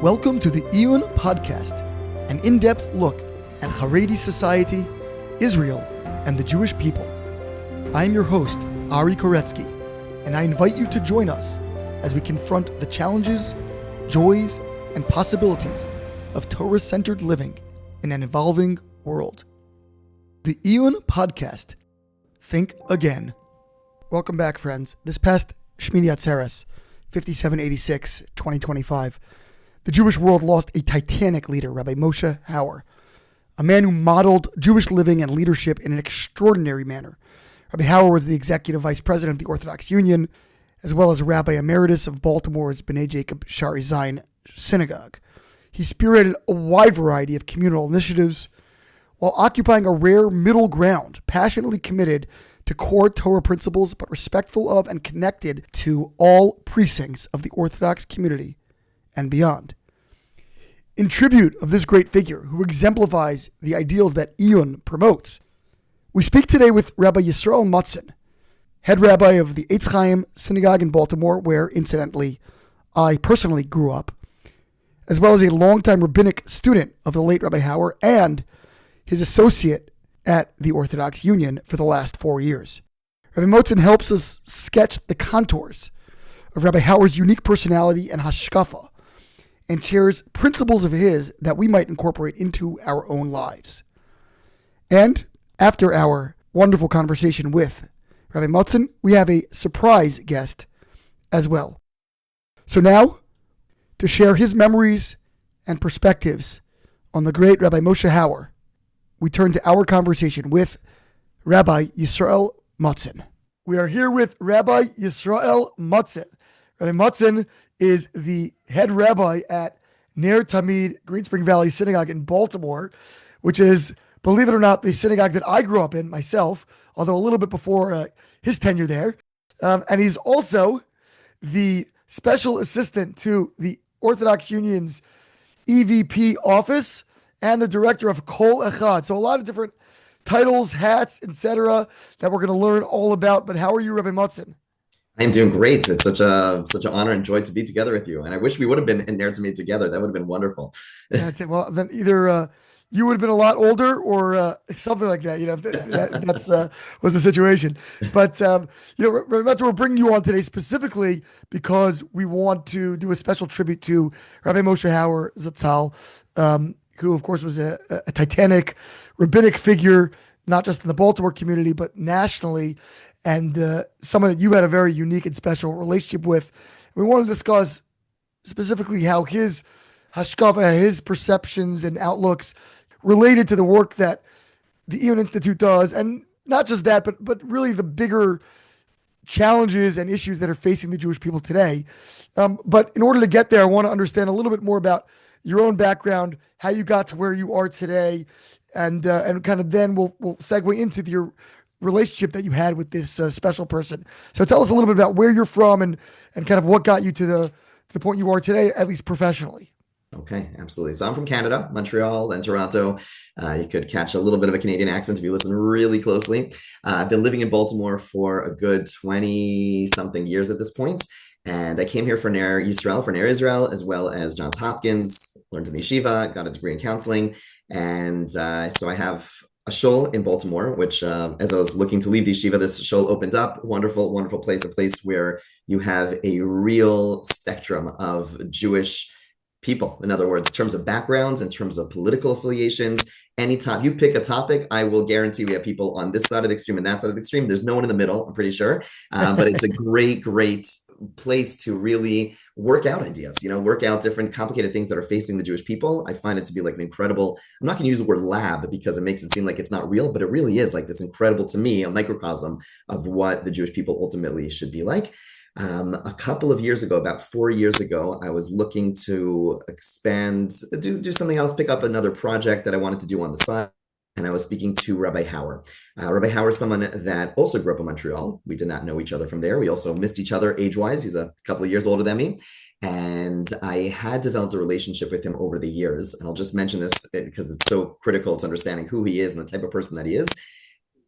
Welcome to the Iyun podcast, an in-depth look at Haredi society, Israel, and the Jewish people. I am your host, Ari Koretsky, and I invite you to join us as we confront the challenges, joys, and possibilities of Torah-centered living in an evolving world. The Iyun podcast. Think again. Welcome back, friends. This past Shmini Atzeres, 5786, 2025, the Jewish world lost a titanic leader, Rabbi Moshe Hauer, a man who modeled Jewish living and leadership in an extraordinary manner. Rabbi Hauer was the executive vice president of the Orthodox Union, as well as Rabbi Emeritus of Baltimore's Bnai Shaarei synagogue. He spearheaded a wide variety of communal initiatives while occupying a rare middle ground, passionately committed to core Torah principles, but respectful of and connected to all precincts of the Orthodox community and beyond. In tribute of this great figure who exemplifies the ideals that Iyun promotes, we speak today with Rabbi Yisroel Motzen, head rabbi of the Etz Chaim synagogue in Baltimore, where, incidentally, I personally grew up, as well as a longtime rabbinic student of the late Rabbi Hauer and his associate at the Orthodox Union for the last 4 years. Rabbi Motzen helps us sketch the contours of Rabbi Hauer's unique personality and hashkafa, and shares principles of his that we might incorporate into our own lives. And after our wonderful conversation with Rabbi Motzen, we have a surprise guest as well. So now, to share his memories and perspectives on the great Rabbi Moshe Hauer, we turn to our conversation with Rabbi Yisroel Motzen. We are here with Rabbi Yisroel Motzen. Rabbi Motzen is the head rabbi at Ner Tamid Green Spring Valley Synagogue in Baltimore, which is, believe it or not, the synagogue that I grew up in myself, although a little bit before his tenure there. And he's also the special assistant to the Orthodox Union's EVP office and the director of Kol Echad. So a lot of different titles, hats, etc. that we're going to learn all about. But how are you, Rabbi Motzen? I'm doing great. It's such an honor and joy to be together with you. And I wish we would have been in there to meet together. That would have been wonderful. That's it. Well, then either you would have been a lot older or something like that. You know, that's was the situation. But Rabbi Motzen, we're bringing you on today specifically because we want to do a special tribute to Rabbi Moshe Hauer Zatzal, who, of course, was a titanic rabbinic figure, not just in the Baltimore community, but nationally, and someone that you had a very unique and special relationship with. We want to discuss specifically how his hashkafa, his perceptions and outlooks related to the work that the Iyun Institute does, and not just that, but really the bigger challenges and issues that are facing the Jewish people today. But in order to get there, I want to understand a little bit more about your own background, how you got to where you are today, and kind of then we'll segue into your relationship that you had with this special person. So tell us a little bit about where you're from and kind of what got you to the point you are today, at least professionally. Okay, absolutely. So I'm from Canada, Montreal, and Toronto. You could catch a little bit of a Canadian accent if you listen really closely. I've been living in Baltimore for a good 20-something years at this point. And I came here for Ner Israel, as well as Johns Hopkins, learned in the yeshiva, got a degree in counseling. And so I have a shul in Baltimore, which as I was looking to leave the yeshiva, this shul opened up. Wonderful, wonderful place, a place where you have a real spectrum of Jewish people. In other words, in terms of backgrounds, in terms of political affiliations, anytime you pick a topic, I will guarantee we have people on this side of the extreme and that side of the extreme. There's no one in the middle, I'm pretty sure. But it's a great, great place to really work out ideas, work out different complicated things that are facing the Jewish people. I find it to be like an incredible, I'm not going to use the word lab because it makes it seem like it's not real, but it really is like this incredible, to me, a microcosm of what the Jewish people ultimately should be like. A couple of years ago, about 4 years ago, I was looking to expand, do something else, pick up another project that I wanted to do on the side. And I was speaking to Rabbi Hauer. Rabbi Hauer is someone that also grew up in Montreal. We did not know each other from there. We also missed each other age-wise. He's a couple of years older than me. And I had developed a relationship with him over the years. And I'll just mention this because it's so critical to understanding who he is and the type of person that he is.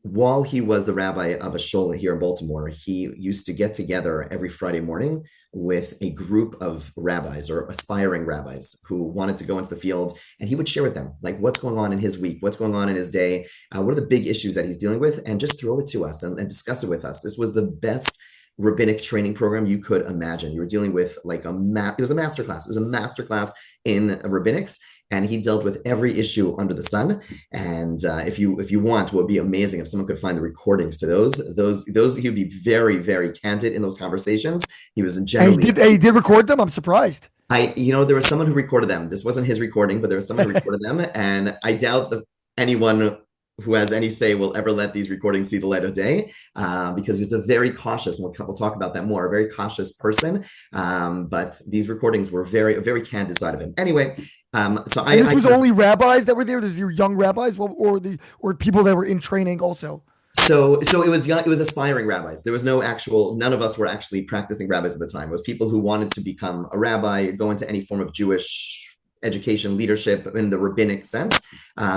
while he was the rabbi of a shul here in Baltimore, he used to get together every Friday morning with a group of rabbis or aspiring rabbis who wanted to go into the field, and he would share with them like what's going on in his week, what's going on in his day, what are the big issues that he's dealing with, and just throw it to us and discuss it with us. This was the best rabbinic training program you could imagine. You were dealing with like it was a master class. It was a master class in rabbinics, and he dealt with every issue under the sun. And if you want, what would be amazing if someone could find the recordings to those he would be very, very candid in those conversations. He was generally he did record them. I'm surprised. There was someone who recorded them. This wasn't his recording, but there was someone who recorded them, and I doubt that anyone who has any say will ever let these recordings see the light of day, because he was a very cautious, and we'll talk about that more, a very cautious person. But these recordings were a very candid side of him. Anyway, this was only rabbis that were there. There's your young rabbis, or people that were in training also. So it was young, it was aspiring rabbis. There was none of us were actually practicing rabbis at the time. It was people who wanted to become a rabbi, go into any form of Jewish education, leadership in the rabbinic sense.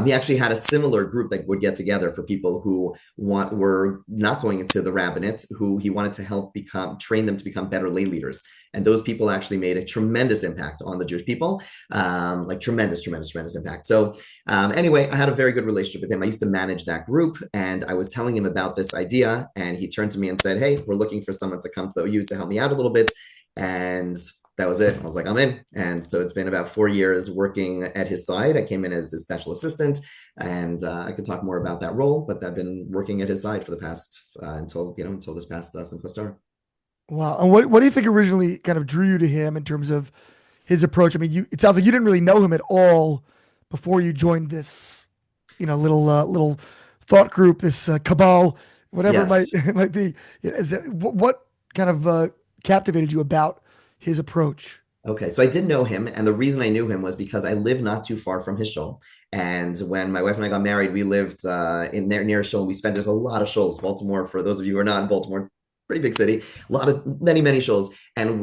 He actually had a similar group that would get together for people who were not going into the rabbinate, who he wanted to help train them to become better lay leaders. And those people actually made a tremendous impact on the Jewish people, like tremendous impact. So anyway, I had a very good relationship with him. I used to manage that group, and I was telling him about this idea, and he turned to me and said, "Hey, we're looking for someone to come to the OU to help me out a little bit." And that was it. I was like, I'm in. And so it's been about 4 years working at his side. I came in as his special assistant, and I could talk more about that role, but I've been working at his side for the past, until this past Simchas Torah. Wow. And what do you think originally kind of drew you to him in terms of his approach? I mean, it sounds like you didn't really know him at all before you joined this, little thought group, this cabal, whatever it might be. What kind of captivated you about his approach? Okay, so I did know him, and the reason I knew him was because I live not too far from his shul. And when my wife and I got married, we lived near a shul. There's a lot of shuls. Baltimore, for those of you who are not in Baltimore, pretty big city, many shuls. And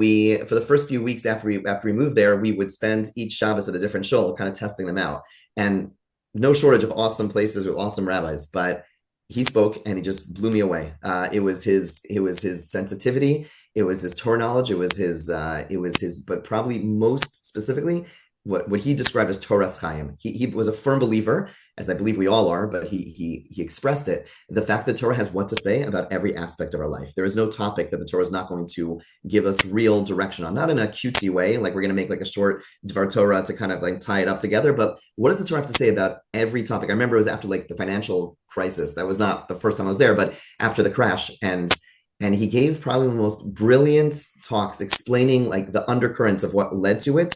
for the first few weeks after we moved there, we would spend each Shabbos at a different shul, kind of testing them out. And no shortage of awesome places with awesome rabbis, but he spoke and he just blew me away. It was his sensitivity. It was his Torah knowledge. It was his, but probably most specifically, what he described as Torah's Chaim. He was a firm believer, as I believe we all are, but he expressed it. The fact that Torah has what to say about every aspect of our life. There is no topic that the Torah is not going to give us real direction on, not in a cutesy way, like we're going to make like a short Dvar Torah to kind of like tie it up together. But what does the Torah have to say about every topic? I remember it was after like the financial crisis. That was not the first time I was there, but after the crash. And he gave probably the most brilliant talks explaining like the undercurrents of what led to it,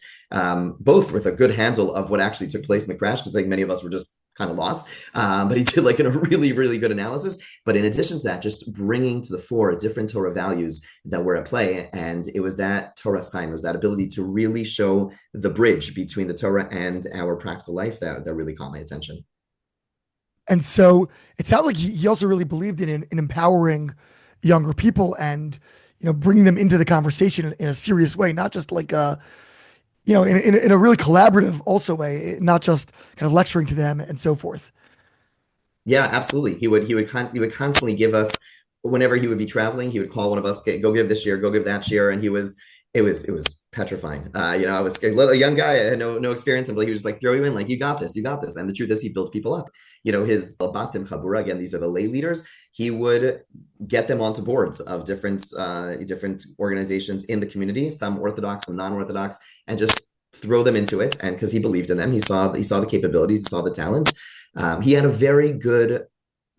both with a good handle of what actually took place in the crash, because I think many of us were just kind of lost. But he did like a really, really good analysis. But in addition to that, just bringing to the fore different Torah values that were at play. And it was that Torah's Chaim, it was that ability to really show the bridge between the Torah and our practical life that really caught my attention. And so it sounds like he also really believed in empowering younger people and, bringing them into the conversation in a serious way, not just like in a really collaborative also way, not just kind of lecturing to them and so forth. Yeah, absolutely. He would constantly give us, whenever he would be traveling, he would call one of us, go give this year, go give that year. And it was petrifying. I was scared, a young guy, I had no experience, but he was just like, throw you in, like, you got this. And the truth is, he built people up. His Batim Chabura, again, these are the lay leaders. He would get them onto boards of different organizations in the community, some Orthodox, some non-Orthodox, and just throw them into it. And because he believed in them, he saw the capabilities, he saw the talent. He had a very good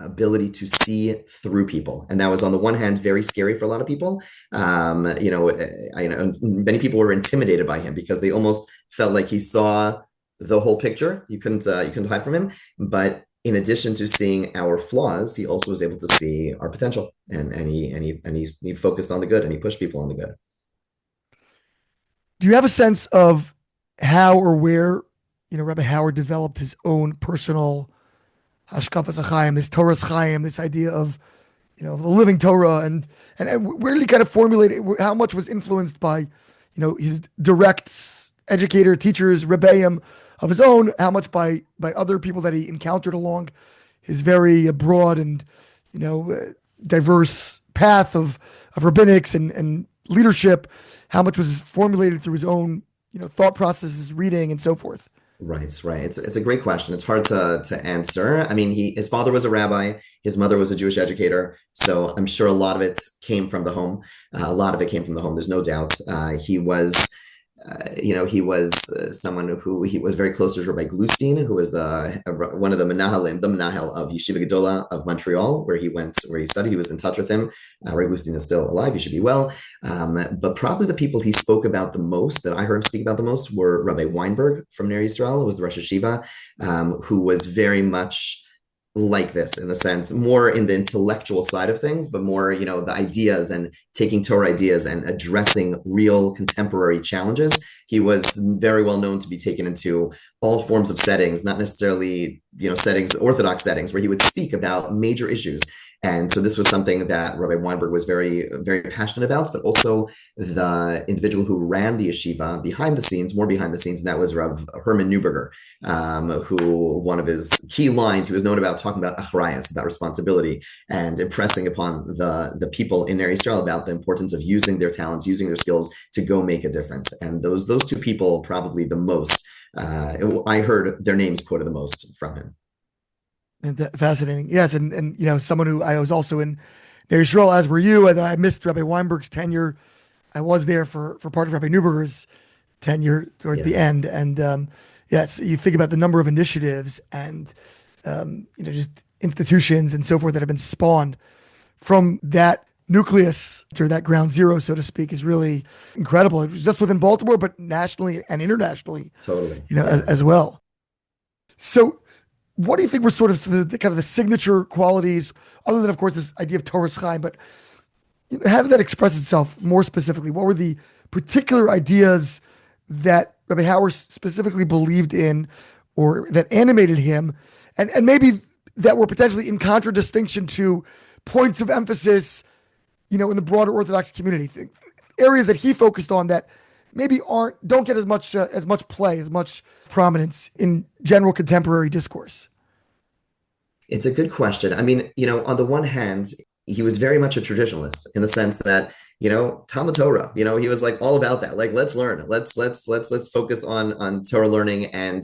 ability to see through people, and that was on the one hand very scary for a lot of people. I know many people were intimidated by him because they almost felt like he saw the whole picture. You couldn't hide from him. But in addition to seeing our flaws, he also was able to see our potential, and he focused on the good, and he pushed people on the good. Do you have a sense of how or where Rabbi Hauer developed his own personal hashkafa Chaim, this Torah's Chaim, this idea of, the living Torah, and where did he kind of formulate it? How much was influenced by, his direct teachers, rebbeim of his own? How much by other people that he encountered along his very broad and diverse path of rabbinics and leadership, how much was formulated through his own thought processes, reading, and so forth? Right. It's a great question. It's hard to answer. I mean, his father was a rabbi, his mother was a Jewish educator, so I'm sure a lot of it came from the home. A lot of it came from the home. There's no doubt. He was someone who he was very close to Rabbi Glustein, who was one of the Menahel of Yeshiva Gedola of Montreal, where he studied. He was in touch with him. Rabbi Glustein is still alive. He should be well. But probably the people he spoke about the most, that I heard him speak about the most, were Rabbi Weinberg from Ner Yisrael, who was the Rosh Hashiva, who was very much like this, in a sense, more in the intellectual side of things, but more, the ideas and taking Torah ideas and addressing real contemporary challenges. He was very well known to be taken into all forms of settings, not necessarily, Orthodox settings, where he would speak about major issues. And so this was something that Rabbi Weinberg was very, very passionate about, but also the individual who ran the yeshiva more behind the scenes, and that was Rav Herman Neuberger, who one of his key lines, he was known about talking about achrayus, about responsibility, and impressing upon the people in Ner Yisrael about the importance of using their talents, using their skills to go make a difference. And those two people, probably the most, I heard their names quoted the most from him. And fascinating. Yes. And someone who I was also in Ner Yisrael, as were you, and I missed Rabbi Weinberg's tenure. I was there for part of Rabbi Neuberger's tenure towards the end. And yes, you think about the number of initiatives and, just institutions and so forth that have been spawned from that nucleus, or that ground zero, so to speak, is really incredible. It was just within Baltimore, but nationally and internationally, totally, as well. So, what do you think were sort of the kind of the signature qualities, other than, of course, this idea of Torah's Chaim, but how did that express itself more specifically? What were the particular ideas that Rabbi Hauer specifically believed in, or that animated him, and maybe that were potentially in contradistinction to points of emphasis, in the broader Orthodox community, areas that he focused on that maybe don't get as much play, as much prominence in general contemporary discourse? It's a good question. I mean, on the one hand, he was very much a traditionalist in the sense that, Talmud Torah, he was like all about that. Like, let's learn, let's focus on Torah learning. And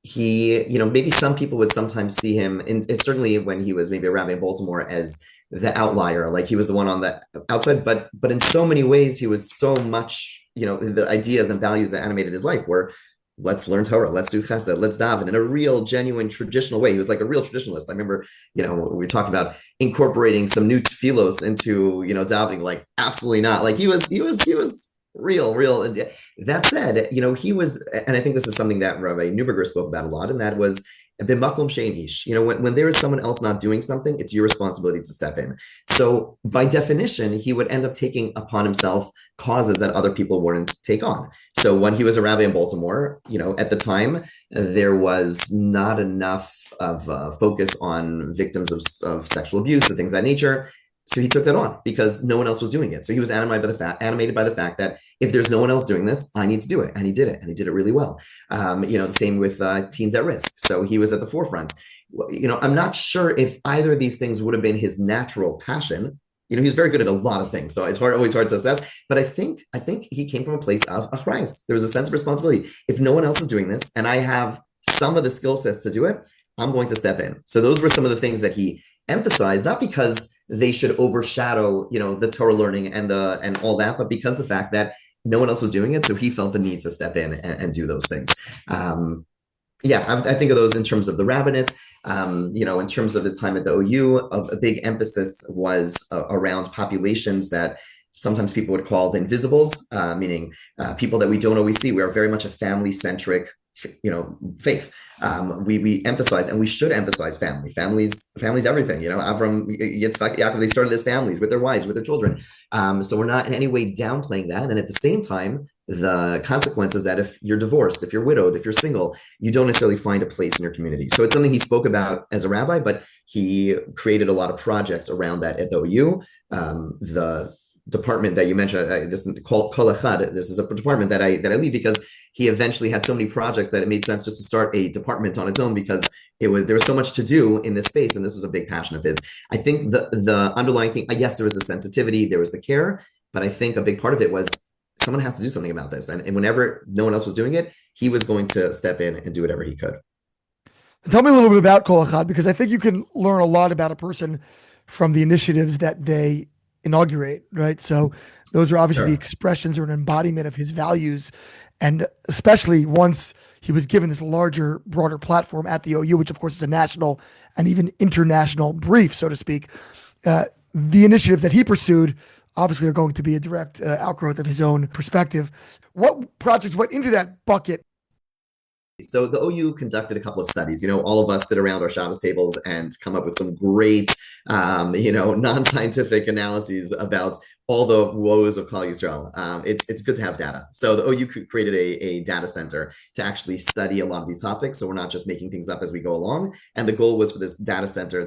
he, maybe some people would sometimes see him, and certainly when he was maybe a rabbi in Baltimore, as the outlier, like he was the one on the outside, but in so many ways, he was so much, the ideas and values that animated his life were, let's learn Torah, let's do chesed, let's daven in a real, genuine, traditional way. He was like a real traditionalist. I remember, we talked about incorporating some new tefillos into, davening, like absolutely not. Like he was real. That said, he was, and I think this is something that Rabbi Neuberger spoke about a lot, and that was b'makom she'ein ish. When there is someone else not doing something, it's your responsibility to step in. So by definition, he would end up taking upon himself causes that other people wouldn't take on. So when he was a rabbi in Baltimore, at the time, there was not enough of focus on victims of sexual abuse and things of that nature. So he took that on because no one else was doing it. So he was animated by the fact that if there's no one else doing this, I need to do it. And he did it. And he did it really well. The same with teens at risk. So he was at the forefront. I'm not sure if either of these things would have been his natural passion. He's very good at a lot of things. So it's always hard to assess. But I think he came from a place of achrayus. There was a sense of responsibility. If no one else is doing this and I have some of the skill sets to do it, I'm going to step in. So those were some of the things that he emphasized, not because they should overshadow, the Torah learning and all that, but because the fact that no one else was doing it, so he felt the need to step in and do those things. I think of those in terms of the rabbinate. In terms of his time at the OU, a big emphasis was around populations that sometimes people would call the invisibles, meaning people that we don't always see. We are very much a family-centric faith. We emphasize, and we should emphasize families everything. Avram, Yitzchak, Yaakov, they started as families with their wives, with their children. So we're not in any way downplaying that. And at the same time, the consequence is that if you're divorced, if you're widowed, if you're single, you don't necessarily find a place in your community. So it's something he spoke about as a rabbi, but he created a lot of projects around that at the OU. The department that you mentioned, this is called Kol Echad. This is a department that I lead because he eventually had so many projects that it made sense just to start a department on its own, because there was so much to do in this space, and this was a big passion of his. I think the underlying thing, yes, there was the sensitivity, there was the care, but I think a big part of it was someone has to do something about this. And whenever no one else was doing it, he was going to step in and do whatever he could. Tell me a little bit about Kol Echad, because I think you can learn a lot about a person from the initiatives that they inaugurate, right? So those are obviously the expressions or an embodiment of his values. And especially once he was given this larger, broader platform at the OU, which of course is a national and even international brief, so to speak, the initiatives that he pursued obviously are going to be a direct outgrowth of his own perspective. What projects went into that bucket? So the OU conducted a couple of studies. All of us sit around our Shabbos tables and come up with some great, non-scientific analyses about all the woes of Klal Yisrael. It's good to have data. So the OU created a data center to actually study a lot of these topics. So we're not just making things up as we go along. And the goal was for this data center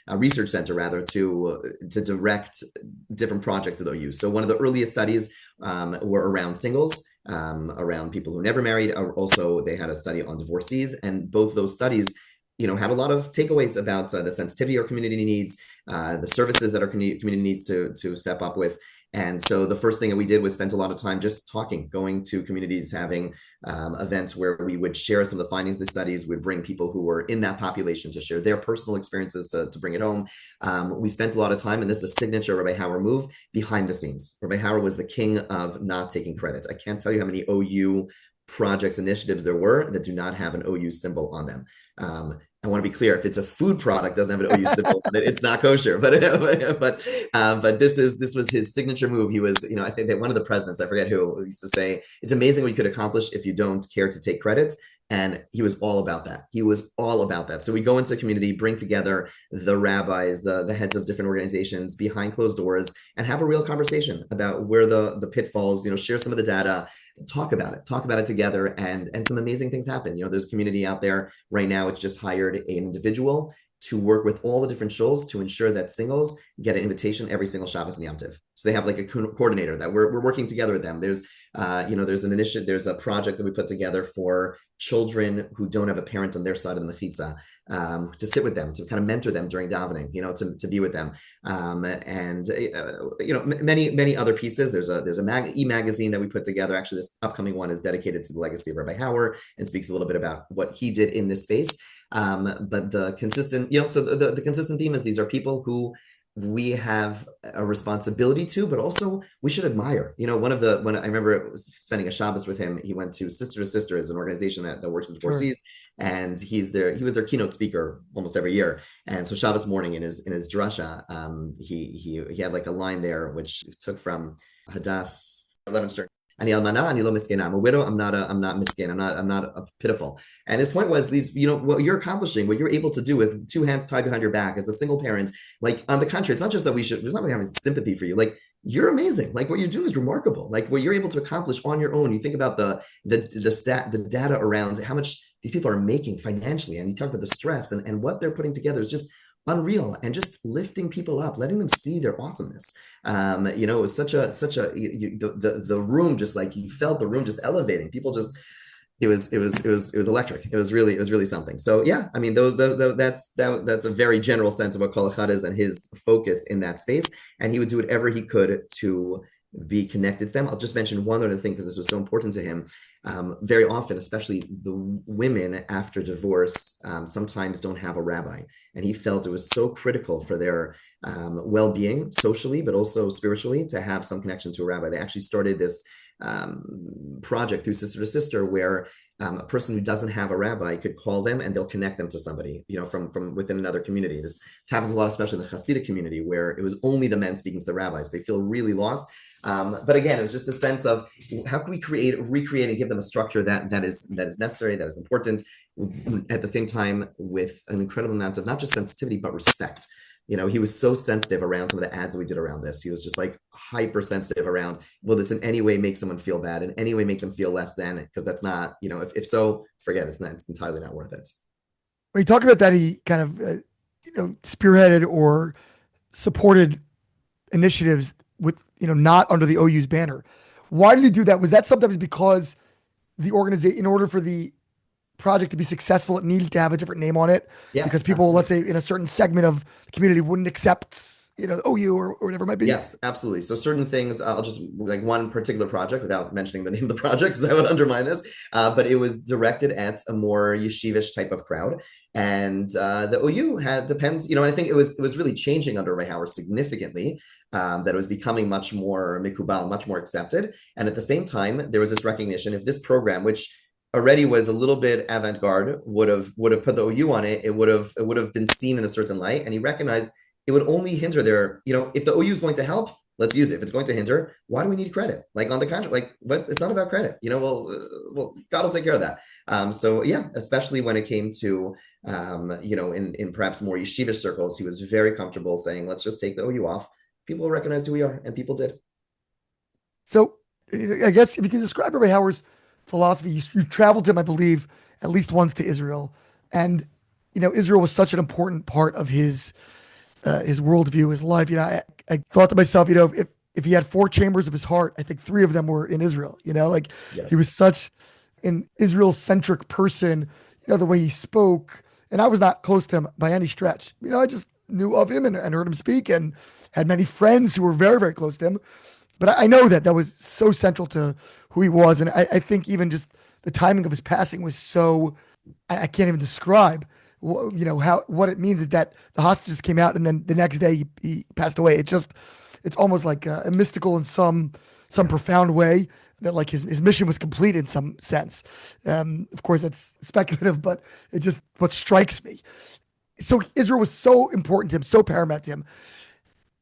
a research center rather, to direct different projects at the OU. So one of the earliest studies were around singles. Around people who never married. Also, they had a study on divorcees, and both those studies, had a lot of takeaways about the sensitivity our community needs, the services that our community needs to step up with. And so the first thing that we did was spend a lot of time just talking, going to communities, having events where we would share some of the findings of the studies. We'd bring people who were in that population to share their personal experiences to bring it home. We spent a lot of time, and this is a signature Rabbi Hauer move, behind the scenes. Rabbi Hauer was the king of not taking credit. I can't tell you how many OU projects, initiatives there were that do not have an OU symbol on them. I want to be clear: if it's a food product, doesn't have an OU symbol, it's not kosher. But this was his signature move. He was, I think that one of the presidents, I forget who, used to say, "It's amazing what you could accomplish if you don't care to take credits." And he was all about that. He was all about that. So we go into a community, bring together the rabbis, the heads of different organizations behind closed doors, and have a real conversation about where the pitfalls, share some of the data, talk about it together, and some amazing things happen. There's a community out there right now. It's just hired an individual to work with all the different shuls to ensure that singles get an invitation every single Shabbos and Yom Tov. So they have like a coordinator that we're working together with them. There's there's an initiative, there's a project that we put together for children who don't have a parent on their side of the mechitza, to sit with them, to kind of mentor them during davening, to be with them, many other pieces. There's a e-magazine that we put together. Actually, this upcoming one is dedicated to the legacy of Rabbi Hauer and speaks a little bit about what he did in this space. But the consistent, so the consistent theme is these are people who we have a responsibility to, but also we should admire. When I remember spending a Shabbos with him, he went to Sister to Sister, as an organization that works with divorcees, and he was their keynote speaker almost every year. And so Shabbos morning in his drasha, he had like a line there which took from Hadass 11 Stern. I'm a widow. I'm not miskin. I'm not pitiful. And his point was what you're accomplishing, what you're able to do with two hands tied behind your back as a single parent. Like, on the contrary, it's not just that there's not having sympathy for you. Like, you're amazing. Like, what you're doing is remarkable. Like, what you're able to accomplish on your own. You think about the data around how much these people are making financially, and you talk about the stress and what they're putting together is just unreal, and just lifting people up, letting them see their awesomeness. It was the room, just like you felt the room just elevating. People just, it was electric. It was really something. So yeah, I mean, that's a very general sense of what Kol Echad is and his focus in that space. And he would do whatever he could to be connected to them. I'll just mention one other thing, because this was so important to him. Very often, especially the women after divorce, sometimes don't have a rabbi. And he felt it was so critical for their well-being socially, but also spiritually, to have some connection to a rabbi. They actually started this project through Sister to Sister, where a person who doesn't have a rabbi could call them and they'll connect them to somebody, from within another community. This happens a lot, especially in the Hasidic community, where it was only the men speaking to the rabbis. They feel really lost. But again, it was just a sense of how can we recreate and give them a structure that is necessary, that is important, at the same time with an incredible amount of not just sensitivity, but respect. He was so sensitive around some of the ads that we did around this. He was just like hypersensitive around, will this in any way make someone feel bad, in any way make them feel less than? Because that's not, if so, forget it. It's entirely not worth it. When you talk about that, he kind of, spearheaded or supported initiatives with, not under the OU's banner. Why did he do that? Was that sometimes because the organization, in order for the project to be successful, it needed to have a different name on it Yeah, because people, let's absolutely. say, in a certain segment of the community wouldn't accept, OU or whatever it might be? Yes, absolutely. So certain things, I'll just like one particular project without mentioning the name of the project, because that would undermine this. But it was directed at a more yeshivish type of crowd, and the OU had depends. I think it was really changing under Rabbi Hauer significantly. That it was becoming much more mikubal, much more accepted, and at the same time, there was this recognition if this program, which already was a little bit avant-garde, would have put the OU on it, it would have been seen in a certain light, and he recognized it would only hinder if the OU is going to help, let's use it. If it's going to hinder, why do we need credit? Like on the contrary, it's not about credit. Well, God will take care of that. So yeah, especially when it came to, in perhaps more yeshiva circles, he was very comfortable saying, let's just take the OU off. People will recognize who we are, and people did. So I guess if you can describe Rabbi Hauer's philosophy, you traveled him, I believe, at least once to Israel. And, Israel was such an important part of his worldview, his life. I thought to myself, if he had four chambers of his heart, I think three of them were in Israel. He Yes. was such an Israel centric person. The way he spoke, and I was not close to him by any stretch. I just knew of him and heard him speak, and had many friends who were very, very close to him. But I know that was so central to who he was, and I think even just the timing of his passing was so I can't even describe how what it means is that the hostages came out and then the next day he passed away. It's almost like a mystical in some profound way that like his mission was complete in some sense. Of course that's speculative, but it just what strikes me. So Israel was so important to him, so paramount to him.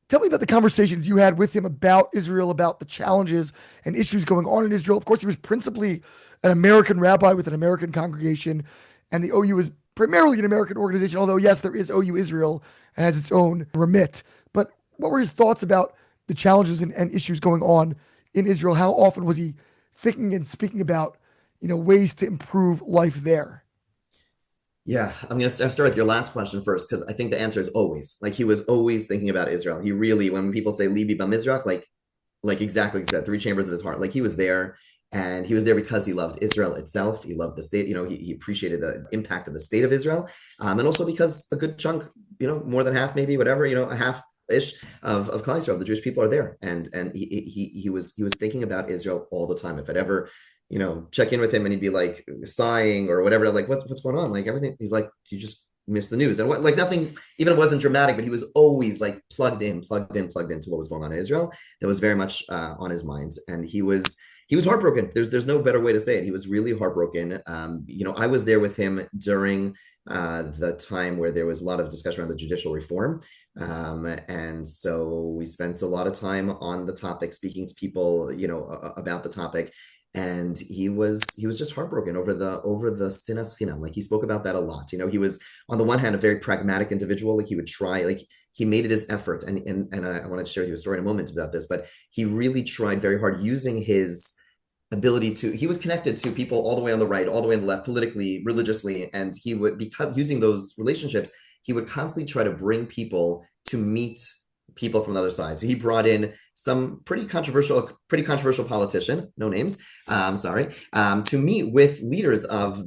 Tell me about the conversations you had with him about Israel, about the challenges and issues going on in Israel. Of course, he was principally an American rabbi with an American congregation, and the OU is primarily an American organization, although, yes, there is OU Israel and has its own remit. But what were his thoughts about the challenges and issues going on in Israel? How often was he thinking and speaking about, ways to improve life there? Yeah, I'm going to start with your last question first, because I think the answer is always. Like he was always thinking about Israel. He really, when people say Libi Bamizrach, like exactly like you said, three chambers of his heart. Like he was there, and he was there because he loved Israel itself. He loved the state. He appreciated the impact of the state of Israel, and also because a good chunk, more than half, maybe whatever, a half ish of Klal Yisrael, the Jewish people are there, and he was thinking about Israel all the time. If it ever check in with him and he'd be like sighing or whatever, like what's going on, like everything, he's like, do you just miss the news? And what, like nothing, even it wasn't dramatic, but he was always like plugged into what was going on in Israel. That was very much on his mind, and he was heartbroken. There's no better way to say it. He was really heartbroken. I was there with him during the time where there was a lot of discussion around the judicial reform, and so we spent a lot of time on the topic, speaking to people about the topic. And he was just heartbroken over the sinas chinam. Like he spoke about that a lot. He was on the one hand a very pragmatic individual. Like he would try, like he made it his efforts. And I wanted to share with you a story in a moment about this, but he really tried very hard using his ability to. He was connected to people all the way on the right, all the way on the left, politically, religiously, and he would, because using those relationships, he would constantly try to bring people to meet people from the other side. So he brought in some pretty controversial politician, no names, sorry, to meet with leaders of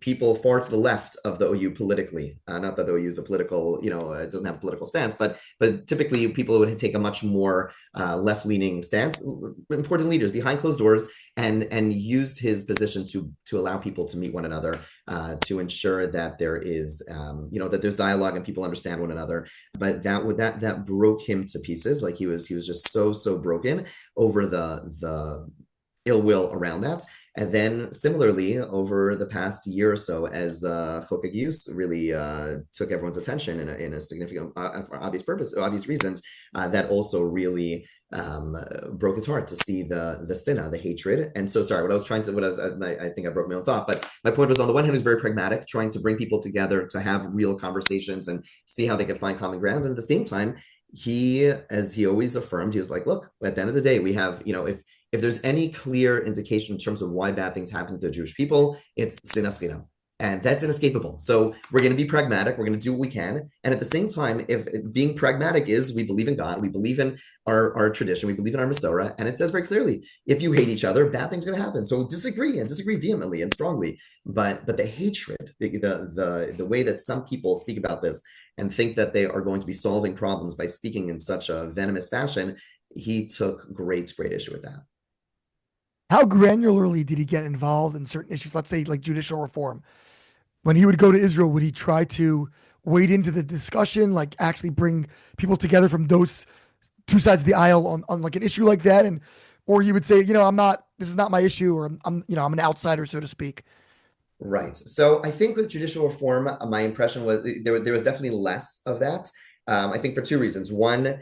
people far to the left of the OU politically. Not that the OU is a political, it doesn't have a political stance, but typically people would take a much more left-leaning stance. Important leaders behind closed doors, and used his position to allow people to meet one another, to ensure that there is, that there's dialogue and people understand one another. But that broke him to pieces. Like he was just so broken over the ill will around that. And then similarly, over the past year or so, as the Chok HaGiyus really took everyone's attention in a significant, for obvious reasons, that also really broke his heart to see the sinna, the hatred. And so, sorry, I think I broke my own thought, but my point was, on the one hand, he was very pragmatic, trying to bring people together to have real conversations and see how they could find common ground. And at the same time, he, as he always affirmed, he was like, look, at the end of the day, we have, if there's any clear indication in terms of why bad things happen to the Jewish people, it's sinas chinam. And that's inescapable. So we're going to be pragmatic. We're going to do what we can. And at the same time, if being pragmatic is we believe in God, we believe in our tradition, we believe in our Masorah. And it says very clearly, if you hate each other, bad things are going to happen. So disagree and disagree vehemently and strongly. But the hatred, the way that some people speak about this and think that they are going to be solving problems by speaking in such a venomous fashion, he took great issue with that. How granularly did he get involved in certain issues? Let's say like judicial reform. When he would go to Israel, would he try to wade into the discussion, like actually bring people together from those two sides of the aisle on like an issue like that? And, or he would say, this is not my issue, or I'm an outsider, so to speak. Right. So I think with judicial reform, my impression was there was definitely less of that. I think for two reasons. One,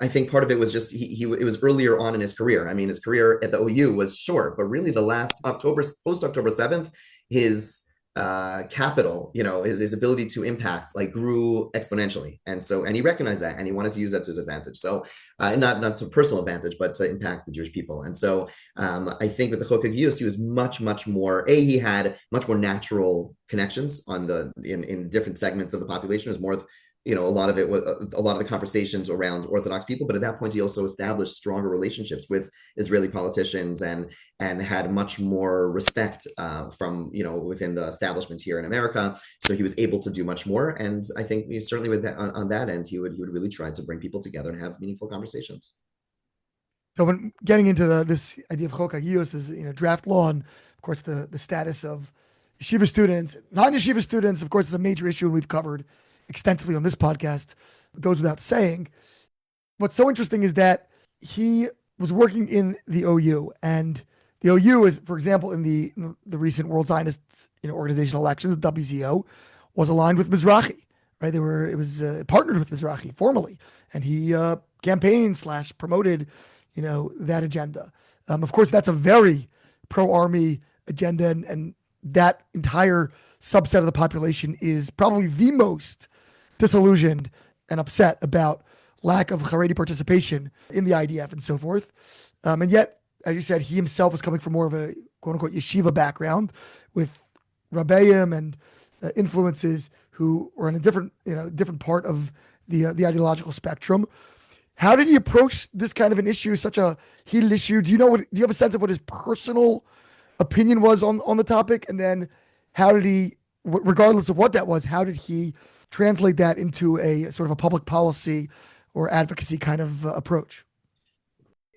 I think part of it was just it was earlier on in his career. I mean, his career at the OU was short, but really the last post October 7th, his capital, his ability to impact like grew exponentially. And he recognized that and he wanted to use that to his advantage. So not to personal advantage, but to impact the Jewish people. And so I think with the Chok HaGiyus, he was much more, he had much more natural connections in different segments of the population. It was more a lot of the conversations around Orthodox people, but at that point he also established stronger relationships with Israeli politicians and had much more respect from within the establishment here in America. So he was able to do much more, and I think certainly with that on that end, he would really try to bring people together and have meaningful conversations. So when getting into this idea of Chok HaGiyus, this draft law, and of course the status of yeshiva students, non-yeshiva students, of course, is a major issue, and we've covered extensively on this podcast. It goes without saying. What's so interesting is that he was working in the OU, and the OU is, for example, in the recent World Zionist organizational elections, the WZO was aligned with Mizrahi, right? It was partnered with Mizrahi formally, and he campaigned / promoted that agenda. Of course, that's a very pro-army agenda, and that entire subset of the population is probably the most disillusioned and upset about lack of Haredi participation in the IDF and so forth. And yet, as you said, he himself was coming from more of a quote unquote yeshiva background with Rabbeim and influences who were in a different part of the ideological spectrum. How did he approach this kind of an issue, such a heated issue? Do you have a sense of what his personal opinion was on the topic? And then how did he, regardless of what that was, how did he translate that into a sort of a public policy or advocacy kind of approach?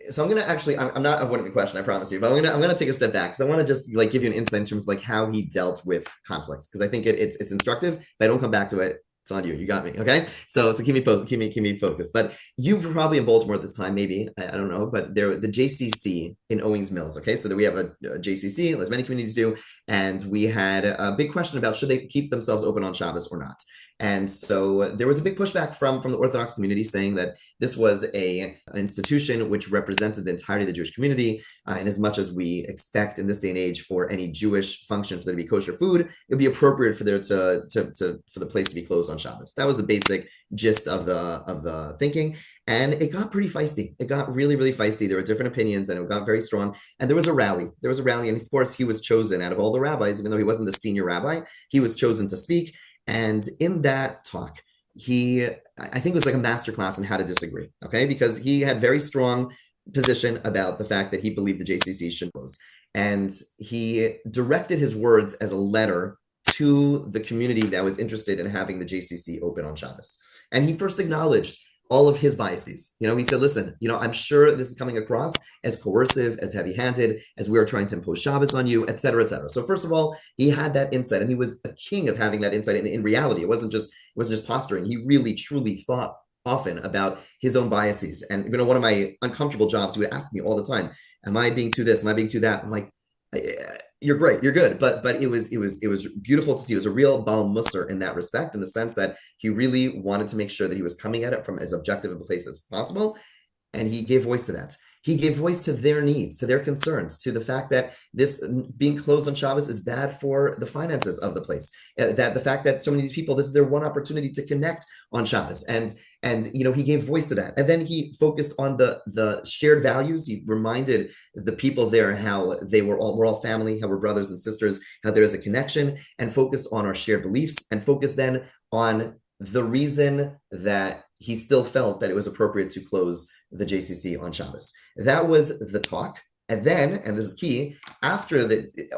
So I'm going to actually, I'm not avoiding the question, I promise you, but I'm going to take a step back because I want to just like give you an insight in terms of like how he dealt with conflicts, because I think it's instructive. If I don't come back to it, it's on you. You got me. Okay. So keep me focused. But you were probably in Baltimore at this time, maybe. I don't know. But the JCC in Owings Mills. Okay. So we have a JCC, as many communities do. And we had a big question about should they keep themselves open on Shabbos or not. And so there was a big pushback from the Orthodox community saying that this was an institution which represented the entirety of the Jewish community. And as much as we expect in this day and age for any Jewish function for there to be kosher food, it would be appropriate for there for the place to be closed on Shabbos. That was the basic gist of the thinking. And it got pretty feisty. It got really, really feisty. There were different opinions and it got very strong. And there was a rally. And of course, he was chosen out of all the rabbis, even though he wasn't the senior rabbi, he was chosen to speak. And in that talk, I think it was like a masterclass on how to disagree, okay? Because he had very strong position about the fact that he believed the JCC should close. And he directed his words as a letter to the community that was interested in having the JCC open on Shabbos. And he first acknowledged all of his biases. He said, listen, I'm sure this is coming across as coercive, as heavy-handed, as we are trying to impose Shabbos on you, et cetera, et cetera. So first of all, he had that insight, and he was a king of having that insight in reality. It wasn't just posturing. He really, truly thought often about his own biases. And, one of my uncomfortable jobs, he would ask me all the time, am I being too this? Am I being too that? I'm like, you're great, you're good. But it was beautiful to see. It was a real Baal Musar in that respect, in the sense that he really wanted to make sure that he was coming at it from as objective a place as possible. And he gave voice to that. He gave voice to their needs, to their concerns, to the fact that this being closed on Shabbos is bad for the finances of the place. That the fact that so many of these people, this is their one opportunity to connect on Shabbos. And he gave voice to that. And then he focused on the shared values. He reminded the people there how we're all family, how we're brothers and sisters, how there is a connection, and focused on our shared beliefs, and focused then on the reason that he still felt that it was appropriate to close the JCC on Shabbos. That was the talk. And then, and this is key, after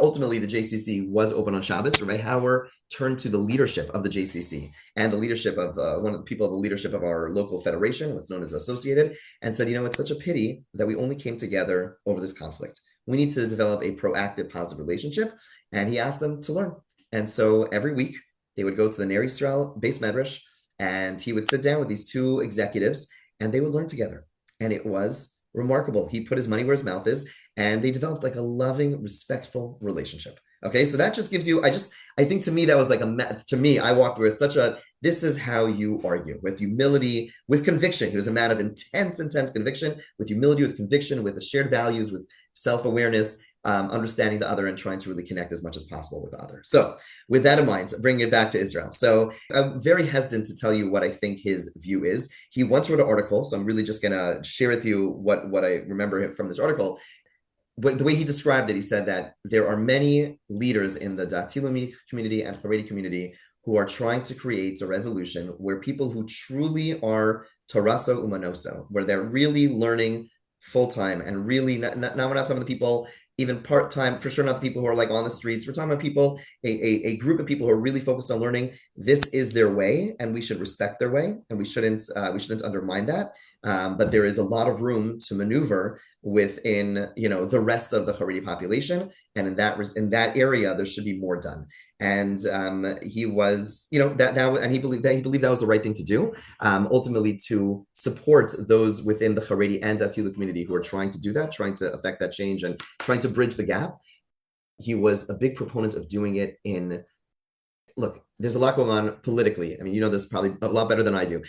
ultimately the JCC was open on Shabbos, Rabbi Hauer turned to the leadership of the JCC and the leadership of one of the people of the leadership of our local federation, what's known as Associated, and said, it's such a pity that we only came together over this conflict. We need to develop a proactive, positive relationship. And he asked them to learn. And so every week they would go to the Ner Yisrael base medrash, and he would sit down with these two executives and they would learn together. And it was remarkable. He put his money where his mouth is, and they developed like a loving, respectful relationship. Okay, so that just gives you, I think to me, that was like to me, I walked with this is how you argue, with humility, with conviction. He was a man of intense conviction, with humility, with conviction, with the shared values, with self-awareness, understanding the other, and trying to really connect as much as possible with the other. So with that in mind, bringing it back to Israel. So I'm very hesitant to tell you what I think his view is. He once wrote an article, so I'm really just going to share with you what I remember from this article. But the way he described it, he said that there are many leaders in the Dati Leumi community and Haredi community who are trying to create a resolution where people who truly are Toraso Umanoso, where they're really learning full-time and really, we're not talking about the people even part-time, for sure not the people who are like on the streets. We're talking about people, a group of people who are really focused on learning. This is their way, and we should respect their way, and we shouldn't undermine that. But there is a lot of room to maneuver within, the rest of the Haredi population, and in that area, there should be more done. And he was, and he believed that was the right thing to do. Ultimately, to support those within the Haredi and Dati community who are trying to do that, trying to affect that change, and trying to bridge the gap. He was a big proponent of doing it in. Look, there's a lot going on politically. I mean, this probably a lot better than I do.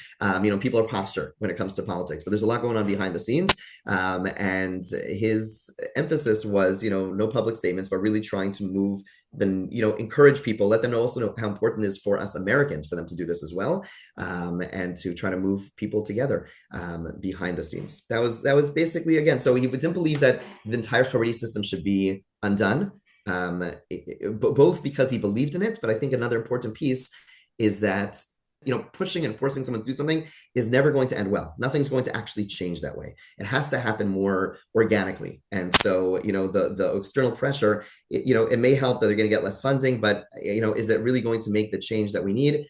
People are posture when it comes to politics, but there's a lot going on behind the scenes. And his emphasis was, no public statements, but really trying to move encourage people, let them also know how important it is for us Americans for them to do this as well, and to try to move people together behind the scenes. That was basically, again, so he didn't believe that the entire Haredi system should be undone. Both because he believed in it, but I think another important piece is that pushing and forcing someone to do something is never going to end well. Nothing's going to actually change that way. It has to happen more organically. And so the external pressure, it may help that they're going to get less funding, but is it really going to make the change that we need?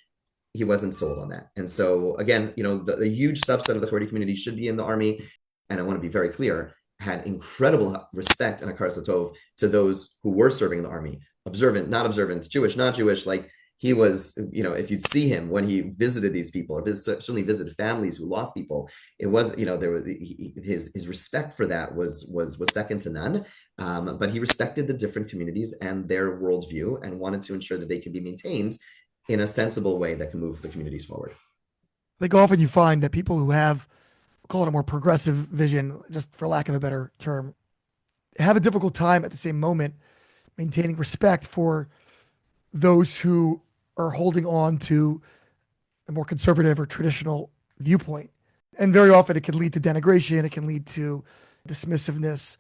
He wasn't sold on that. And so again, the huge subset of the Haredi community should be in the army, and I want to be very clear, had incredible respect and hakaras hatov to those who were serving in the army, observant, not observant, Jewish, not Jewish. Like he was, if you'd see him when he visited these people, or certainly visited families who lost people, it was, there was his respect for that was second to none. But he respected the different communities and their worldview, and wanted to ensure that they could be maintained in a sensible way that can move the communities forward. I think often you find that people who have, call it a more progressive vision, just for lack of a better term, have a difficult time at the same moment maintaining respect for those who are holding on to a more conservative or traditional viewpoint. And very often it can lead to denigration, it can lead to dismissiveness.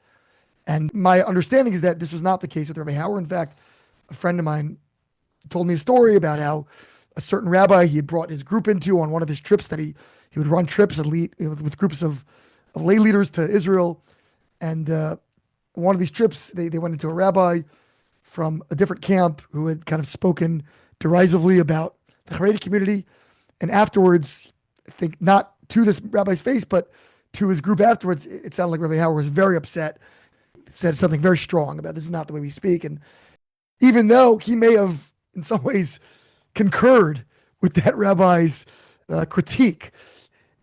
And my understanding is that this was not the case with Rabbi Hauer. In fact, a friend of mine told me a story about how a certain rabbi he had brought his group into on one of his trips, that he would run trips and lead with groups of lay leaders to Israel. And one of these trips, they went into a rabbi from a different camp who had kind of spoken derisively about the Haredi community. And afterwards, I think not to this rabbi's face, but to his group afterwards, it sounded like Rabbi Hauer was very upset, said something very strong about this is not the way we speak. And even though he may have in some ways concurred with that rabbi's critique,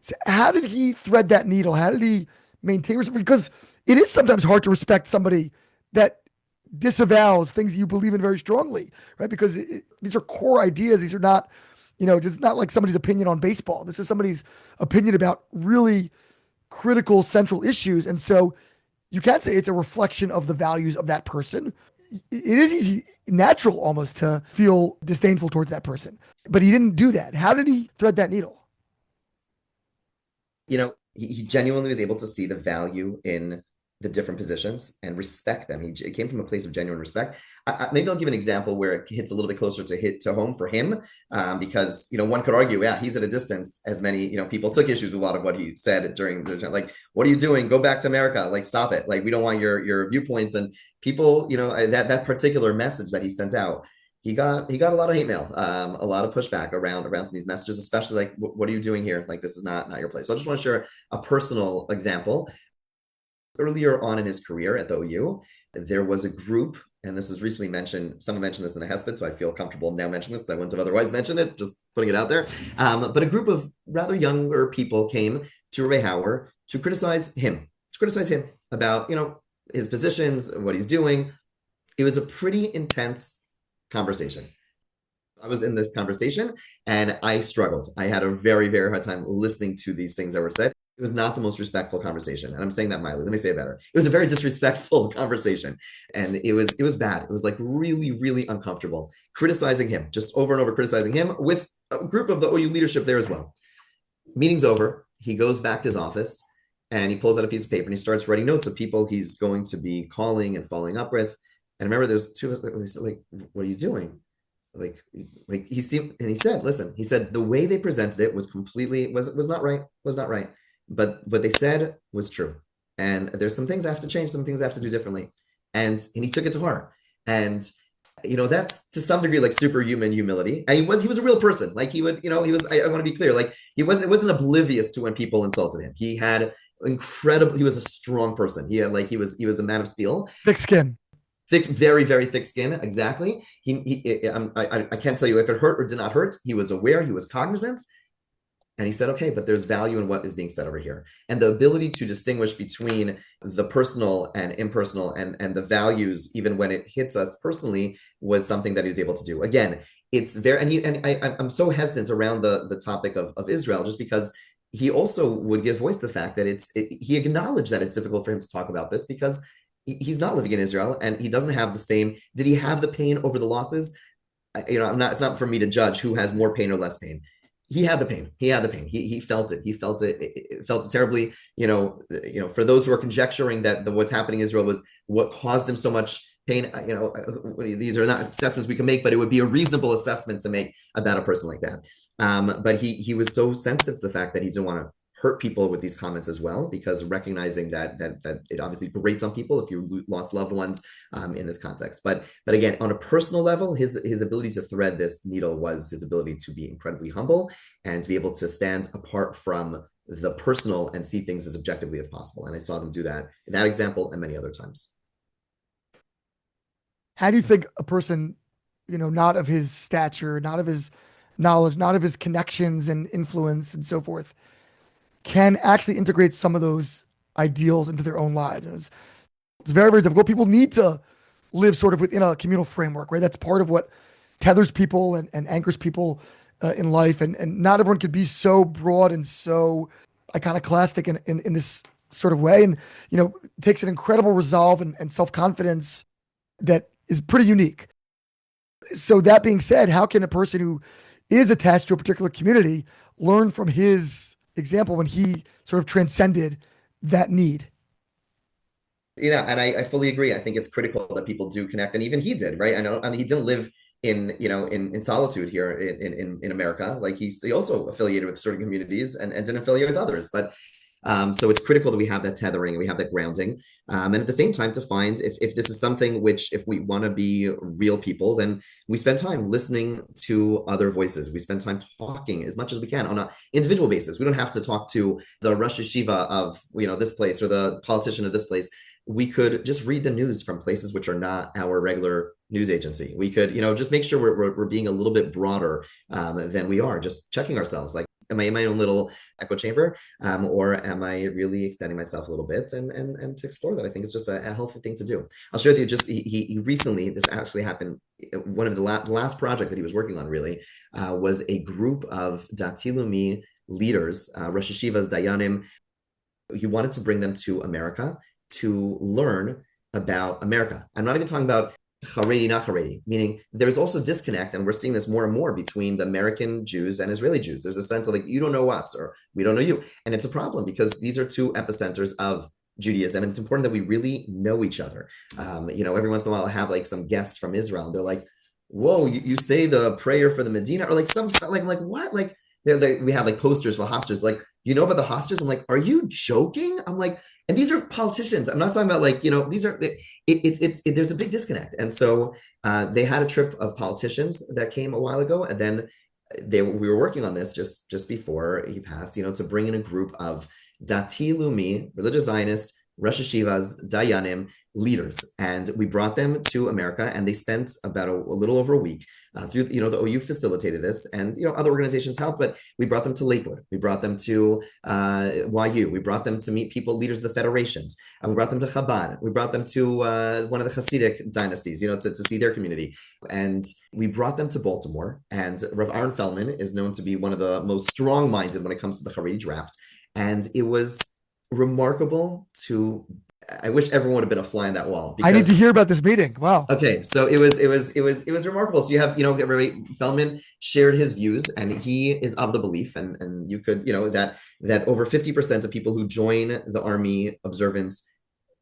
so how did he thread that needle? How did he maintain respect? Because it is sometimes hard to respect somebody that disavows things you believe in very strongly, right? Because these are core ideas. These are not, just not like somebody's opinion on baseball. This is somebody's opinion about really critical central issues. And so you can't say it's a reflection of the values of that person. It is easy, natural almost, to feel disdainful towards that person. But he didn't do that. How did he thread that needle? He genuinely was able to see the value in the different positions and respect them. It came from a place of genuine respect. Maybe I'll give an example where it hits a little bit closer to home for him, because one could argue, yeah, he's at a distance. As many people took issues with a lot of what he said during the, like, what are you doing? Go back to America! Like, stop it! Like, we don't want your viewpoints. And people, that particular message that he sent out, he got a lot of hate mail, a lot of pushback around these messages, especially like, what are you doing here? Like, this is not your place. So I just want to share a personal example. Earlier on in his career at the OU, there was a group, and this was recently mentioned. Someone mentioned this in the Hesped, so I feel comfortable now mentioning this. I wouldn't have otherwise mentioned it, just putting it out there. But a group of rather younger people came to Rabbi Hauer to criticize him about his positions, what he's doing. It was a pretty intense conversation. I was in this conversation and I struggled. I had a very, very hard time listening to these things that were said. It was not the most respectful conversation. And I'm saying that mildly. Let me say it better. It was a very disrespectful conversation. And it was bad. It was like really, really uncomfortable. Criticizing him, just over and over criticizing him, with a group of the OU leadership there as well. Meeting's over. He goes back to his office and he pulls out a piece of paper and he starts writing notes of people he's going to be calling and following up with. And remember, there's two of us. They said, like, what are you doing? Like he seemed, and he said, listen, he said, the way they presented it was completely, was not right. But what they said was true. And there's some things I have to change, some things I have to do differently. And he took it to heart. And, that's to some degree like superhuman humility. And he was a real person. Like he would, I want to be clear, like it wasn't oblivious to when people insulted him. He had he was a strong person. He was a man of steel. Thick skin. Very, very thick skin. Exactly. I can't tell you if it hurt or did not hurt. He was aware, he was cognizant. And he said, okay, but there's value in what is being said over here. And the ability to distinguish between the personal and impersonal and the values, even when it hits us personally, was something that he was able to do. Again, it's very, I'm so hesitant around the topic of Israel, just because he also would give voice to the fact that he acknowledged that it's difficult for him to talk about this because he's not living in Israel and he doesn't have the same, did he have the pain over the losses? It's not for me to judge who has more pain or less pain. He had the pain. He felt it. He felt it terribly. For those who are conjecturing that what's happening in Israel was what caused him so much pain, these are not assessments we can make, but it would be a reasonable assessment to make about a person like that. But he was so sensitive to the fact that he didn't want to hurt people with these comments as well, because recognizing that it obviously grates on people if you lost loved ones in this context. But again, on a personal level, his ability to thread this needle was his ability to be incredibly humble and to be able to stand apart from the personal and see things as objectively as possible. And I saw them do that in that example and many other times. How do you think a person, not of his stature, not of his knowledge, not of his connections and influence and so forth, can actually integrate some of those ideals into their own lives? It's very, very difficult. People need to live sort of within a communal framework, right? That's part of what tethers people and anchors people in life. And not everyone could be so broad and so iconoclastic in this sort of way. And, it takes an incredible resolve and self-confidence that is pretty unique. So that being said, how can a person who is attached to a particular community learn from his example when he sort of transcended that need? And I fully agree. I think it's critical that people do connect, and even he did, right? I know, he didn't live in solitude here in America. Like he also affiliated with certain communities and didn't affiliate with others. But so it's critical that we have that tethering, we have that grounding, and at the same time to find if this is something which, if we want to be real people, then we spend time listening to other voices. We spend time talking as much as we can on an individual basis. We don't have to talk to the Rosh Yeshiva of this place or the politician of this place. We could just read the news from places which are not our regular news agency. We could just make sure we're being a little bit broader than we are, just checking ourselves, like, am I in my own little echo chamber, or am I really extending myself a little bit? And to explore that, I think it's just a helpful thing to do. I'll share with you, just he recently, this actually happened, one of the last project that he was working on really was a group of Dati Leumi leaders, Rosh Yeshivas, Dayanim, he wanted to bring them to America to learn about America. I'm not even talking about Haredi, not Haredi, meaning there's also disconnect, and we're seeing this more and more between the American Jews and Israeli Jews. There's a sense of like, you don't know us or we don't know you. And it's a problem because these are two epicenters of Judaism, and it's important that we really know each other. Every once in a while I have like some guests from Israel, and they're like, whoa, you say the prayer for the Medina, or like some like what? Like we have like posters for hostas, like, you know about the hostas? I'm like, are you joking? I'm like, and these are politicians. I'm not talking about like, these are, there's a big disconnect. And so they had a trip of politicians that came a while ago. And then we were working on this just before he passed, to bring in a group of Dati Lumi, religious Zionists, Rosh Hashivas, Dayanim, leaders. And we brought them to America, and they spent about a little over a week through, the OU facilitated this, and, other organizations helped, but we brought them to Lakewood. We brought them to YU. We brought them to meet people, leaders of the federations. And we brought them to Chabad. We brought them to one of the Hasidic dynasties, to see their community. And we brought them to Baltimore. And Rav Aaron Feldman is known to be one of the most strong-minded when it comes to the Haredi draft. And it was remarkable I wish everyone would have been a fly on that wall. I need to hear about this meeting. Wow. Okay, so it was remarkable. So you have, Rabbi Feldman shared his views, and he is of the belief, and you could, that over 50% of people who join the army observance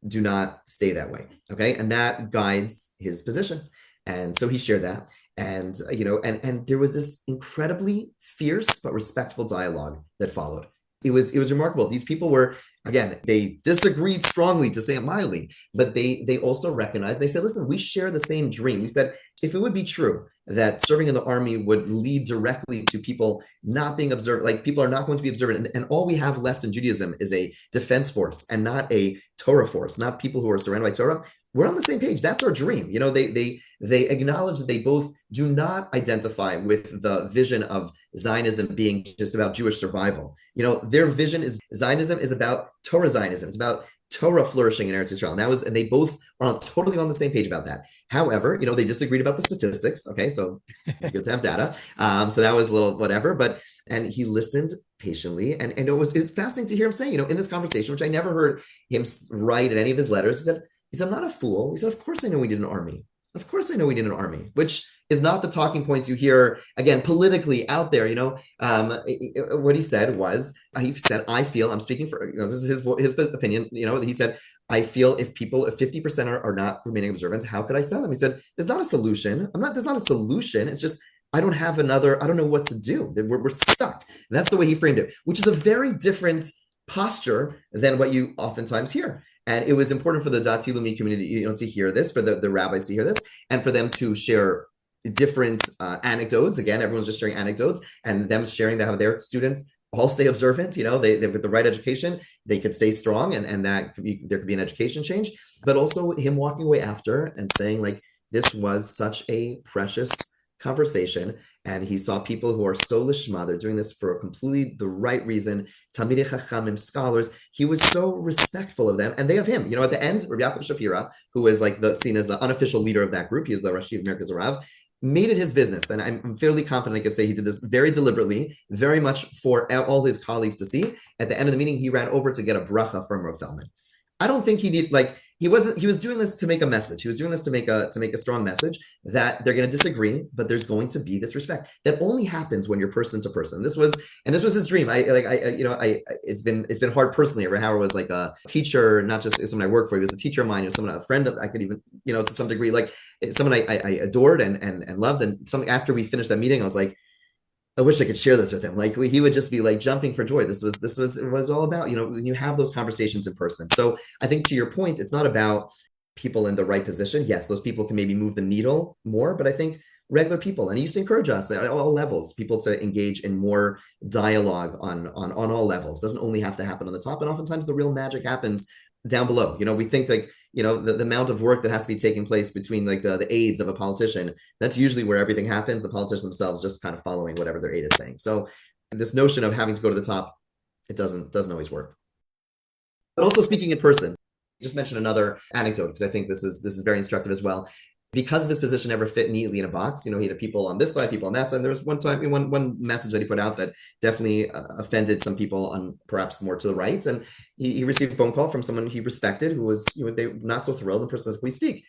do not stay that way. Okay, and that guides his position. And so he shared that. And and there was this incredibly fierce but respectful dialogue that followed. It was remarkable. These people were, again, they disagreed strongly, to say it mildly, but they also recognized, they said, listen, we share the same dream. We said, if it would be true that serving in the army would lead directly to people not being observed, like people are not going to be observant, and all we have left in Judaism is a defense force and not a Torah force, not people who are surrounded by Torah, we're on the same page. That's our dream. They acknowledge that they both do not identify with the vision of Zionism being just about Jewish survival. Their vision is Zionism is about Torah Zionism. It's about Torah flourishing in Eretz Yisrael. And they both are totally on the same page about that. However, they disagreed about the statistics. Okay, so good to have data. So that was a little whatever, and he listened patiently, and it's fascinating to hear him say, in this conversation, which I never heard him write in any of his letters, he said, I'm not a fool. He said, of course I know we need an army. Of course I know we need an army, which is not the talking points you hear, again, politically out there. What he said was, I feel, I'm speaking for, this is his opinion, he said, I feel if 50% are not remaining observant, how could I sell them? He said, there's not a solution. There's not a solution. It's just, I don't know what to do. We're stuck. And that's the way he framed it, which is a very different posture than what you oftentimes hear. And it was important for the Dati Lumi community, to hear this, for the rabbis to hear this, and for them to share different anecdotes. Again, everyone's just sharing anecdotes, and them sharing that how their students all stay observant. They with the right education, they could stay strong, and there could be an education change. But also him walking away after and saying, like, this was such a precious conversation, and he saw people who are so lishma, they're doing this for completely the right reason, Talmidei Chachamim, scholars. He was so respectful of them, and they of him. At the end, Rabbi Yaakov Shapira, who is like seen as the unofficial leader of that group, he is the Rosh Yeshiva Merkaz Rav, made it his business, and I'm fairly confident I could say he did this very deliberately, very much for all his colleagues to see. At the end of the meeting, he ran over to get a bracha from Rav Feldman. I don't think he was doing this to make a message. He was doing this to make a strong message that they're going to disagree, but there's going to be this respect that only happens when you're person to person. This was his dream. It's been hard personally. Rabbi Hauer was like a teacher, not just someone I worked for. He was a teacher of mine. He was someone, a friend of, I could even, to some degree, like someone I adored and loved. And something after we finished that meeting, I was like, I wish I could share this with him. Like he would just be like jumping for joy. This was all about, when you have those conversations in person. So I think to your point, it's not about people in the right position. Yes, those people can maybe move the needle more, but I think regular people, and he used to encourage us at all levels, people to engage in more dialogue on all levels. It doesn't only have to happen on the top. And oftentimes the real magic happens down below. We think like, the amount of work that has to be taking place between like the aides of a politician, that's usually where everything happens. The politicians themselves just kind of following whatever their aide is saying. So this notion of having to go to the top, it doesn't always work. But also speaking in person, just mention another anecdote, because I think this is very instructive as well. because of his position never fit neatly in a box. He had people on this side, people on that side. There was one time, one message that he put out that definitely offended some people on perhaps more to the right. And he received a phone call from someone he respected who was, they were not so thrilled. The person said, "Can we speak?"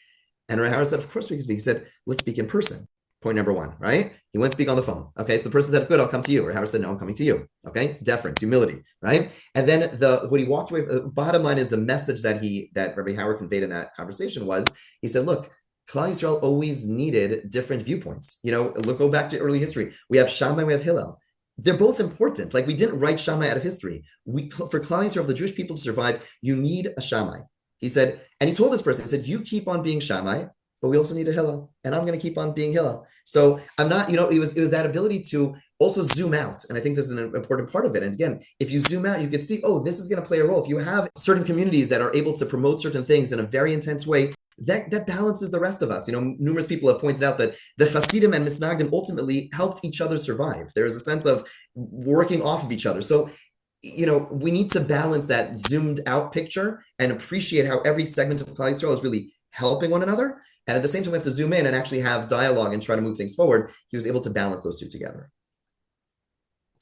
And Rabbi Hauer said, "Of course we can speak." He said, "Let's speak in person." Point number one, right? He went to speak on the phone. Okay, so the person said, "Good, I'll come to you." Or Howard said, "No, I'm coming to you." Okay, deference, humility, right? And then what he walked away. Bottom line is the message that Rabbi Hauer conveyed in that conversation was, he said, "Look, Klal Yisrael always needed different viewpoints. Go back to early history. We have Shammai, we have Hillel. They're both important. Like, we didn't write Shammai out of history. For Klal Yisrael, for the Jewish people to survive, you need a Shammai." He said, and he told this person, he said, "You keep on being Shammai, but we also need a Hillel, and I'm going to keep on being Hillel." So I'm not, it was that ability to also zoom out. And I think this is an important part of it. And again, if you zoom out, you can see, oh, this is going to play a role. If you have certain communities that are able to promote certain things in a very intense way, that balances the rest of us. Numerous people have pointed out that the Hasidim and Misnagdim ultimately helped each other survive. There is a sense of working off of each other. So we need to balance that zoomed out picture and appreciate how every segment of Klal Yisrael is really helping one another. And at the same time, we have to zoom in and actually have dialogue and try to move things forward. He was able to balance those two together.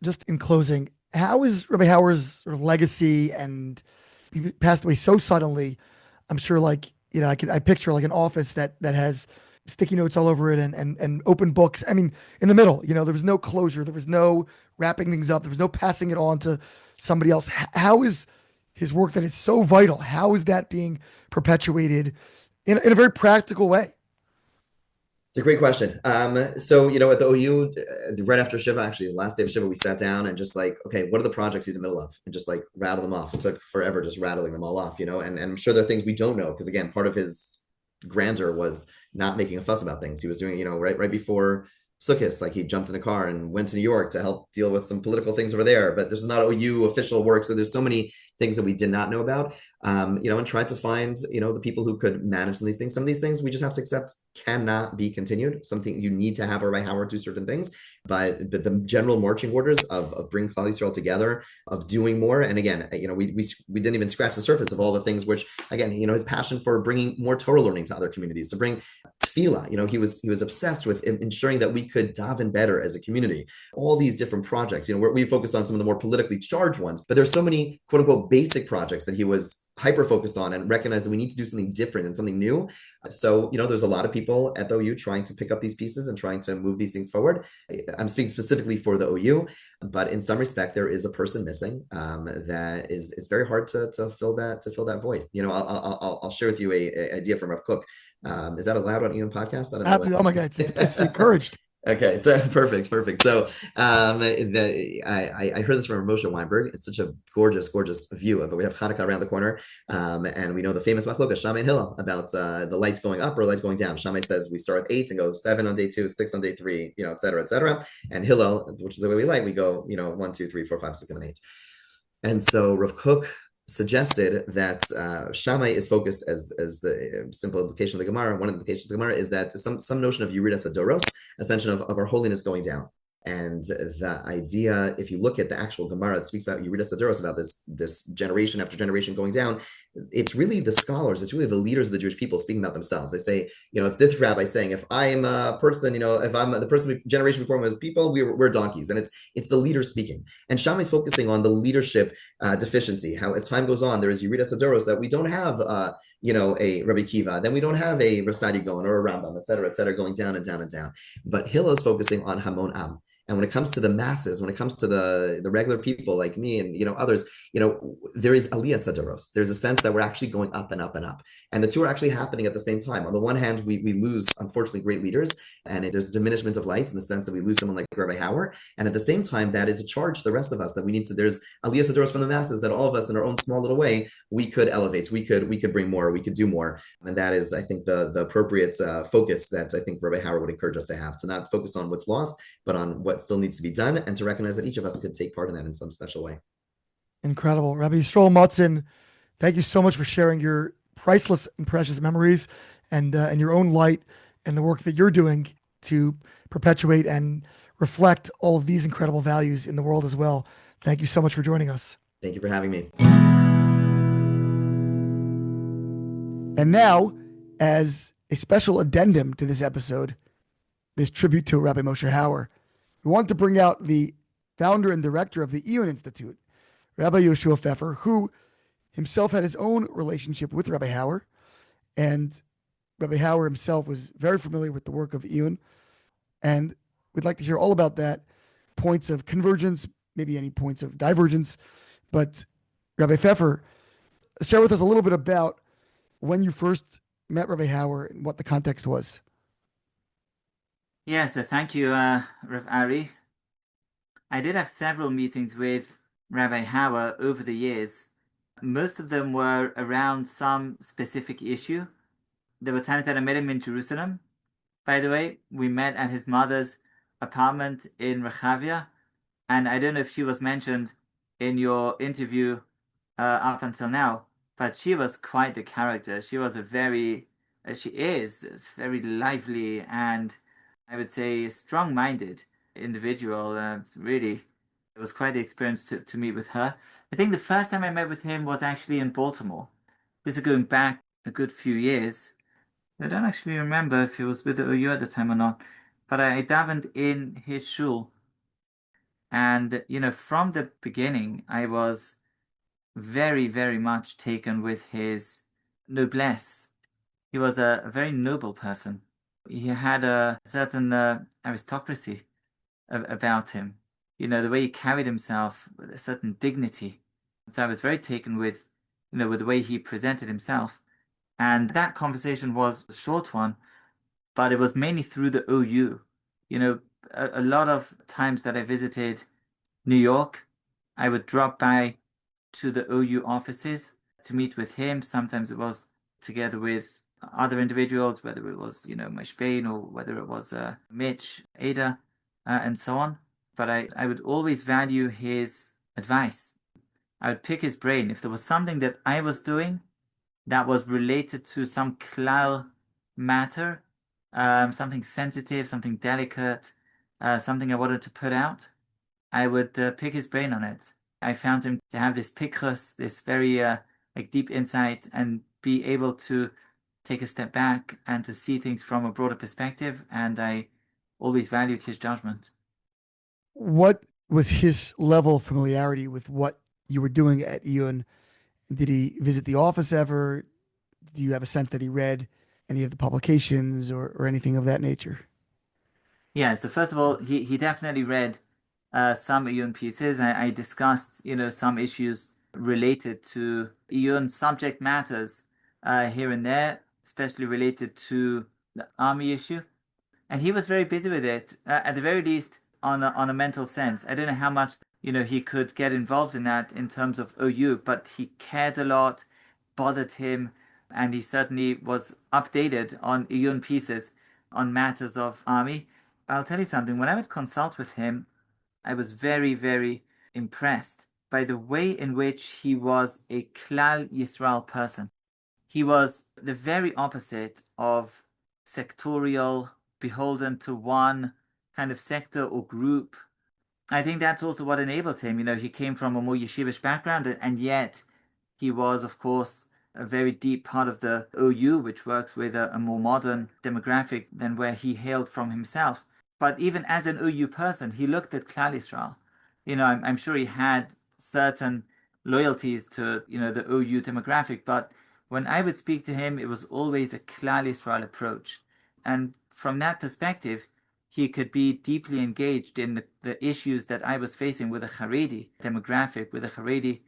Just in closing, how is Rabbi Hauer's sort of legacy, and he passed away so suddenly? I'm sure, I picture like an office that has sticky notes all over it and open books. I mean, in the middle, there was no closure. There was no wrapping things up. There was no passing it on to somebody else. How is his work that is so vital, how is that being perpetuated in a very practical way? It's a great question. So, at the OU, right after Shiva, actually, the last day of Shiva, we sat down and just okay, what are the projects he's in the middle of? And just rattle them off. It took forever just rattling them all off, and I'm sure there are things we don't know, because again, part of his grandeur was not making a fuss about things. He was doing, right before Sukkot, he jumped in a car and went to New York to help deal with some political things over there. But this is not OU official work, so there's so many things that we did not know about. And tried to find, the people who could manage some of these things. Some of these things we just have to accept cannot be continued. Something you need to have Rabbi Hauer do certain things, but the general marching orders of bringing Klal Yisrael together, of doing more. And again, we didn't even scratch the surface of all the things which, again, his passion for bringing more Torah learning to other communities, to bring tefillah. He was obsessed with ensuring that we could daven better as a community. All these different projects, we focused on some of the more politically charged ones, but there's so many quote unquote basic projects that he was hyper focused on, and recognized that we need to do something different and something new. So, there's a lot of people at the OU trying to pick up these pieces and trying to move these things forward. I'm speaking specifically for the OU, but in some respect, there is a person missing that it's very hard to fill that void. I'll share with you a idea from Rav Kook. Is that allowed on Iyun podcast? I don't know. Oh my God, it's encouraged. Okay, so perfect. So I heard this from Moshe Weinberg. It's such a gorgeous view of it. We have Hanukkah around the corner, and we know the famous machlokas Shammai and Hillel about the lights going up or lights going down. Shammai says we start with 8 and go 7 on day 2, 6 on day 3, et cetera. And Hillel, which is the way we like, we go 1, 2, 3, 4, 5, 6, 7, 8. And so Rav Kook suggested that Shammai is focused as the simple implication of the Gemara. One of the implications of the Gemara is that some notion of Yeridas Adoros, ascension of our holiness going down. And the idea, if you look at the actual Gemara, it speaks about Yeridas Adoros, about this generation after generation going down. It's really the scholars, it's really the leaders of the Jewish people speaking about themselves. They say, it's this rabbi saying, if I'm a person, if I'm the person generation before me was people, we're donkeys. And it's the leader speaking. And Shammai is focusing on the leadership deficiency, how as time goes on, there is Yeridas Adoros, that we don't have a Rabbi Kiva, then we don't have a Rasadi Gaon or a Rambam, et cetera, going down and down and down. But Hillel is focusing on Hamon Am. And when it comes to the masses, when it comes to the regular people like me and others, there is Aliyah Sadaros. There's a sense that we're actually going up and up and up. And the two are actually happening at the same time. On the one hand, we lose, unfortunately, great leaders, and there's diminishment of light in the sense that we lose someone like Rabbi Hauer. And at the same time, that is a charge to the rest of us that we need to, there's Aliyah Sadaros from the masses that all of us in our own small little way, we could elevate, we could bring more, we could do more. And that is, I think, the appropriate focus that I think Rabbi Hauer would encourage us to have, to not focus on what's lost, but on what still needs to be done, and to recognize that each of us could take part in that in some special way. Incredible. Rabbi Yisroel Motzen, thank you so much for sharing your priceless and precious memories and your own light and the work that you're doing to perpetuate and reflect all of these incredible values in the world as well. Thank you so much for joining us. Thank you for having me. And now, as a special addendum to this episode, this tribute to Rabbi Moshe Hauer. We want to bring out the founder and director of the Iyun Institute, Rabbi Yisroel Motzen, who himself had his own relationship with Rabbi Hauer, and Rabbi Hauer himself was very familiar with the work of Iyun, and we'd like to hear all about that, points of convergence, maybe any points of divergence. But Rabbi Pfeffer, share with us a little bit about when you first met Rabbi Hauer and what the context was. Yes, thank you, Rav Ari. I did have several meetings with Rabbi Hauer over the years. Most of them were around some specific issue. There were times that I met him in Jerusalem. By the way, we met at his mother's apartment in Rehavia, and I don't know if she was mentioned in your interview up until now, but she was quite the character. She was she is very lively and I would say strong-minded individual. Really, it was quite the experience to meet with her. I think the first time I met with him was actually in Baltimore. This is going back a good few years. I don't actually remember if he was with the OU at the time or not, but I davened in his shul. And, from the beginning, I was very, very much taken with his noblesse. He was a very noble person. He had a certain aristocracy about him. The way he carried himself with a certain dignity. So I was very taken with, with the way he presented himself. And that conversation was a short one, but it was mainly through the OU. A lot of times that I visited New York, I would drop by to the OU offices to meet with him. Sometimes it was together with other individuals, whether it was, Moshe or whether it was Mitch, Ada, and so on. But I would always value his advice. I would pick his brain. If there was something that I was doing that was related to some klal matter, something sensitive, something delicate, something I wanted to put out, I would pick his brain on it. I found him to have this pikrus, this very deep insight, and be able to take a step back and to see things from a broader perspective. And I always valued his judgment. What was his level of familiarity with what you were doing at Iyun? Did he visit the office ever? Do you have a sense that he read any of the publications or anything of that nature? Yeah, so first of all, he definitely read some Iyun pieces. I discussed, some issues related to Iyun subject matters here and there, especially related to the army issue. And he was very busy with it, at the very least on a mental sense. I don't know how much, he could get involved in that in terms of OU, but he cared a lot, bothered him, and he certainly was updated on Iyun pieces on matters of army. I'll tell you something, when I would consult with him, I was very, very impressed by the way in which he was a Klal Yisrael person. He was the very opposite of sectorial, beholden to one kind of sector or group. I think that's also what enabled him. He came from a more yeshivish background, and yet he was, of course, a very deep part of the OU, which works with a more modern demographic than where he hailed from himself. But even as an OU person, he looked at Klal Yisrael. I'm sure he had certain loyalties to, the OU demographic, but when I would speak to him, it was always a Klal Yisrael approach. And from that perspective, he could be deeply engaged in the issues that I was facing with a Haredi demographic, with a Haredi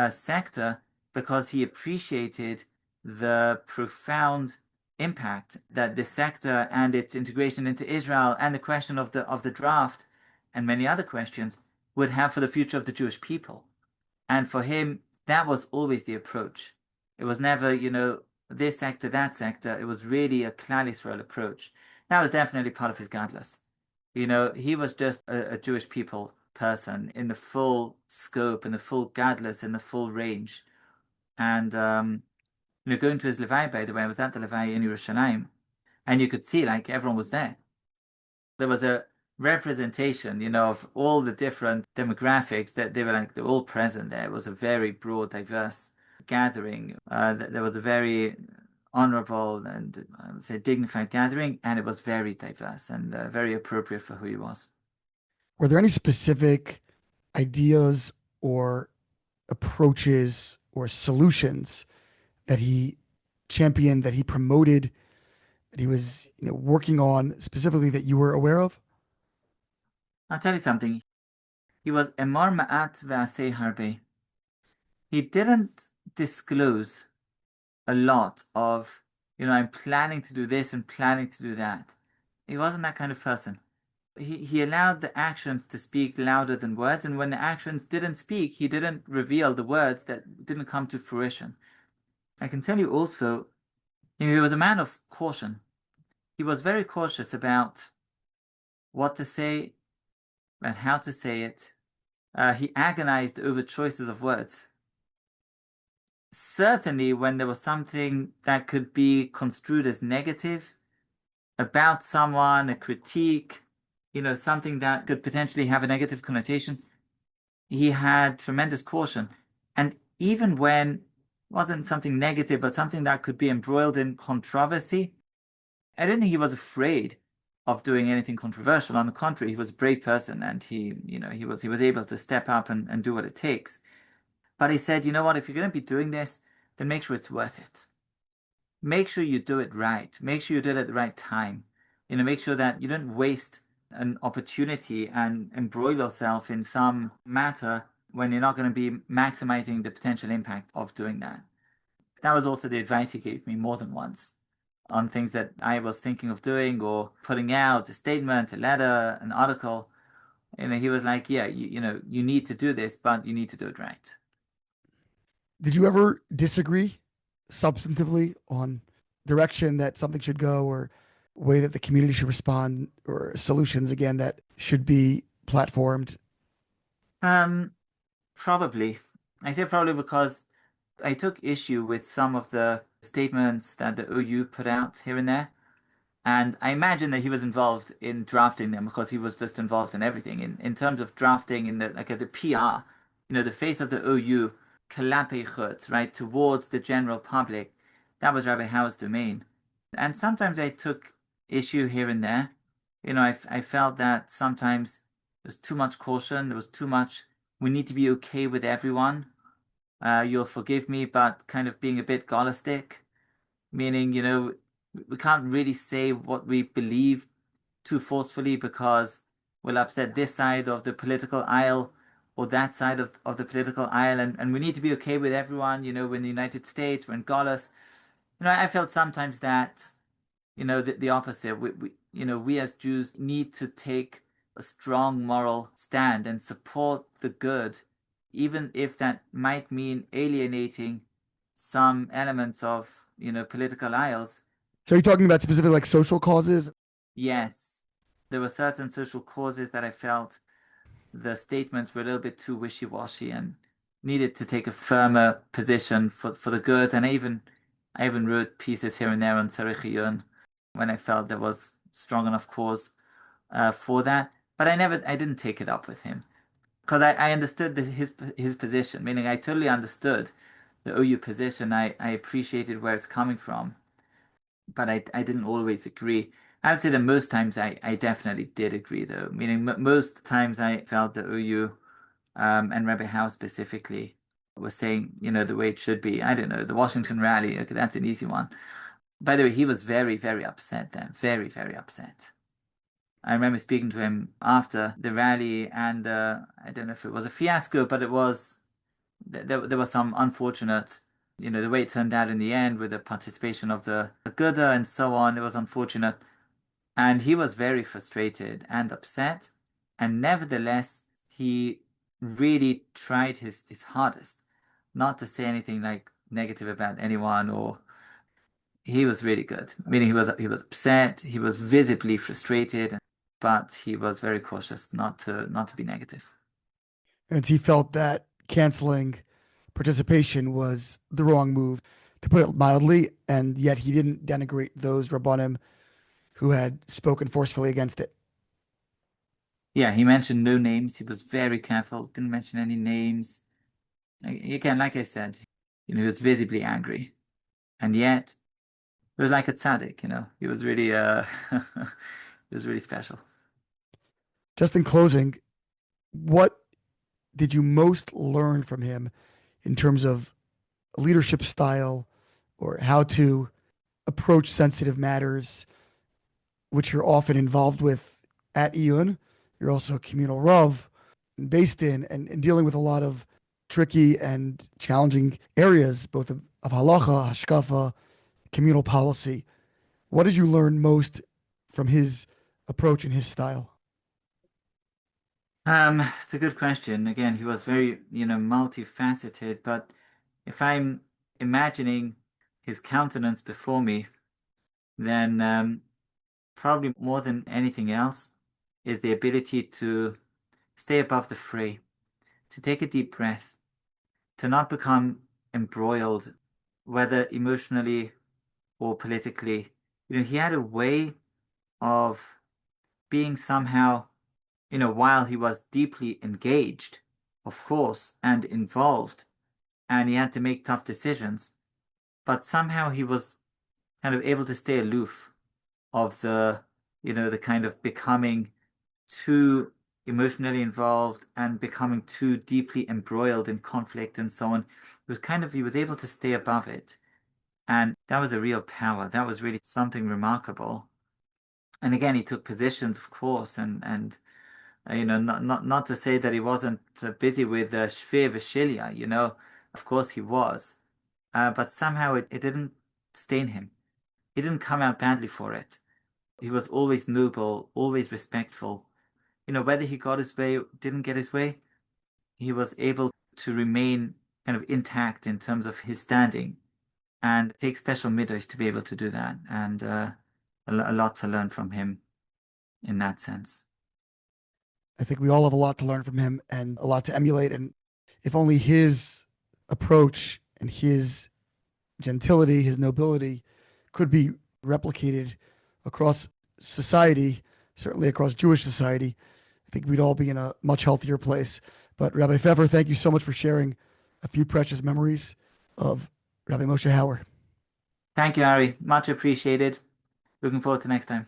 sector, because he appreciated the profound impact that this sector and its integration into Israel and the question of the draft and many other questions would have for the future of the Jewish people. And for him, that was always the approach. It was never, this sector, that sector. It was really a Klal Yisrael approach. That was definitely part of his gadlus. He was just a Jewish people person in the full scope, in the full gadlus, in the full range. And, going to his Levai, by the way, I was at the Levai in Yerushalayim, and you could see, everyone was there. There was a representation, of all the different demographics that they're all present there. It was a very broad, diverse gathering. There was a very honorable and I would say dignified gathering, and it was very diverse and very appropriate for who he was. Were there any specific ideas or approaches or solutions that he championed, that he promoted, that he was working on specifically that you were aware of? I'll tell you something. He was emar ma'at ve'aseh harbe. He didn't disclose a lot of, I'm planning to do this and planning to do that. He wasn't that kind of person. He allowed the actions to speak louder than words, and when the actions didn't speak, he didn't reveal the words that didn't come to fruition. I can tell you also, he was a man of caution. He was very cautious about what to say and how to say it. He agonized over choices of words. Certainly, when there was something that could be construed as negative about someone, a critique, something that could potentially have a negative connotation, he had tremendous caution. And even when it wasn't something negative, but something that could be embroiled in controversy, I don't think he was afraid of doing anything controversial. On the contrary, he was a brave person, and he was able to step up and do what it takes. But he said, you know what, if you're going to be doing this, then make sure it's worth it. Make sure you do it right. Make sure you do it at the right time. Make sure that you don't waste an opportunity and embroil yourself in some matter when you're not going to be maximizing the potential impact of doing that. That was also the advice he gave me more than once on things that I was thinking of doing or putting out, a statement, a letter, an article. He was like, yeah, you need to do this, but you need to do it right. Did you ever disagree substantively on direction that something should go or way that the community should respond or solutions again that should be platformed? Probably. I say probably because I took issue with some of the statements that the OU put out here and there. And I imagine that he was involved in drafting them because he was just involved in everything. In terms of drafting in the PR, the face of the OU, kalape chutz, right, towards the general public, that was Rabbi Hauer's domain. And sometimes I took issue here and there. I felt that sometimes there was too much caution, there was too much, we need to be okay with everyone. You'll forgive me, but kind of being a bit gallistic, meaning, we can't really say what we believe too forcefully because we'll upset this side of the political aisle or that side of the political aisle, and we need to be okay with everyone. We're in the United States, we're in Gaulis. I felt sometimes that, the opposite. We as Jews need to take a strong moral stand and support the good, even if that might mean alienating some elements of, political aisles. So are you talking about specific like social causes? Yes, there were certain social causes that I felt the statements were a little bit too wishy-washy and needed to take a firmer position for the good. And I even wrote pieces here and there on Iyun when I felt there was strong enough cause for that. But I didn't take it up with him because I understood his position, meaning I totally understood the OU position. I appreciated where it's coming from, but I didn't always agree. I would say that most times I definitely did agree, though, meaning most times I felt that OU and Rabbi Hauer specifically was saying, the way it should be. I don't know, the Washington rally, okay, that's an easy one. By the way, he was very, very upset then, very, very upset. I remember speaking to him after the rally, and I don't know if it was a fiasco, but it was, there was some unfortunate, the way it turned out in the end with the participation of the Aguda and so on, it was unfortunate. And he was very frustrated and upset. And nevertheless, he really tried his hardest not to say anything like negative about anyone, or he was really good. Meaning he was upset, he was visibly frustrated, but he was very cautious not to be negative. And he felt that canceling participation was the wrong move, to put it mildly, and yet he didn't denigrate those Rabbanim who had spoken forcefully against it. Yeah, he mentioned no names. He was very careful, didn't mention any names. Again, like I said, he was visibly angry. And yet, It was like a tzaddik, you know. He was really he was really special. Just in closing, what did you most learn from him in terms of leadership style or how to approach sensitive matters, which you're often involved with at Iyun? You're also a communal rav based in and dealing with a lot of tricky and challenging areas, both of halacha, hashkafa, communal policy. What did you learn most from his approach and his style? It's a good question. Again, he was very, multifaceted, but if I'm imagining his countenance before me, then probably more than anything else is the ability to stay above the fray, to take a deep breath, to not become embroiled, whether emotionally or politically. He had a way of being somehow, while he was deeply engaged, of course, and involved, and he had to make tough decisions, but somehow he was kind of able to stay aloof of the kind of becoming too emotionally involved and becoming too deeply embroiled in conflict and so on. He was able to stay above it. And that was a real power. That was really something remarkable. And again, he took positions, of course, and not to say that he wasn't busy with Shvir V'Shilya, of course he was. But somehow it didn't stain him. He didn't come out badly for it. He was always noble, always respectful. Whether he got his way, didn't get his way, he was able to remain kind of intact in terms of his standing and take special middays to be able to do that. And a lot to learn from him in that sense. I think we all have a lot to learn from him and a lot to emulate. And if only his approach and his gentility, his nobility could be replicated across society, certainly across Jewish society, I think we'd all be in a much healthier place. But Rabbi Pfeffer, thank you so much for sharing a few precious memories of Rabbi Moshe Hauer. Thank you, Ari. Much appreciated. Looking forward to next time.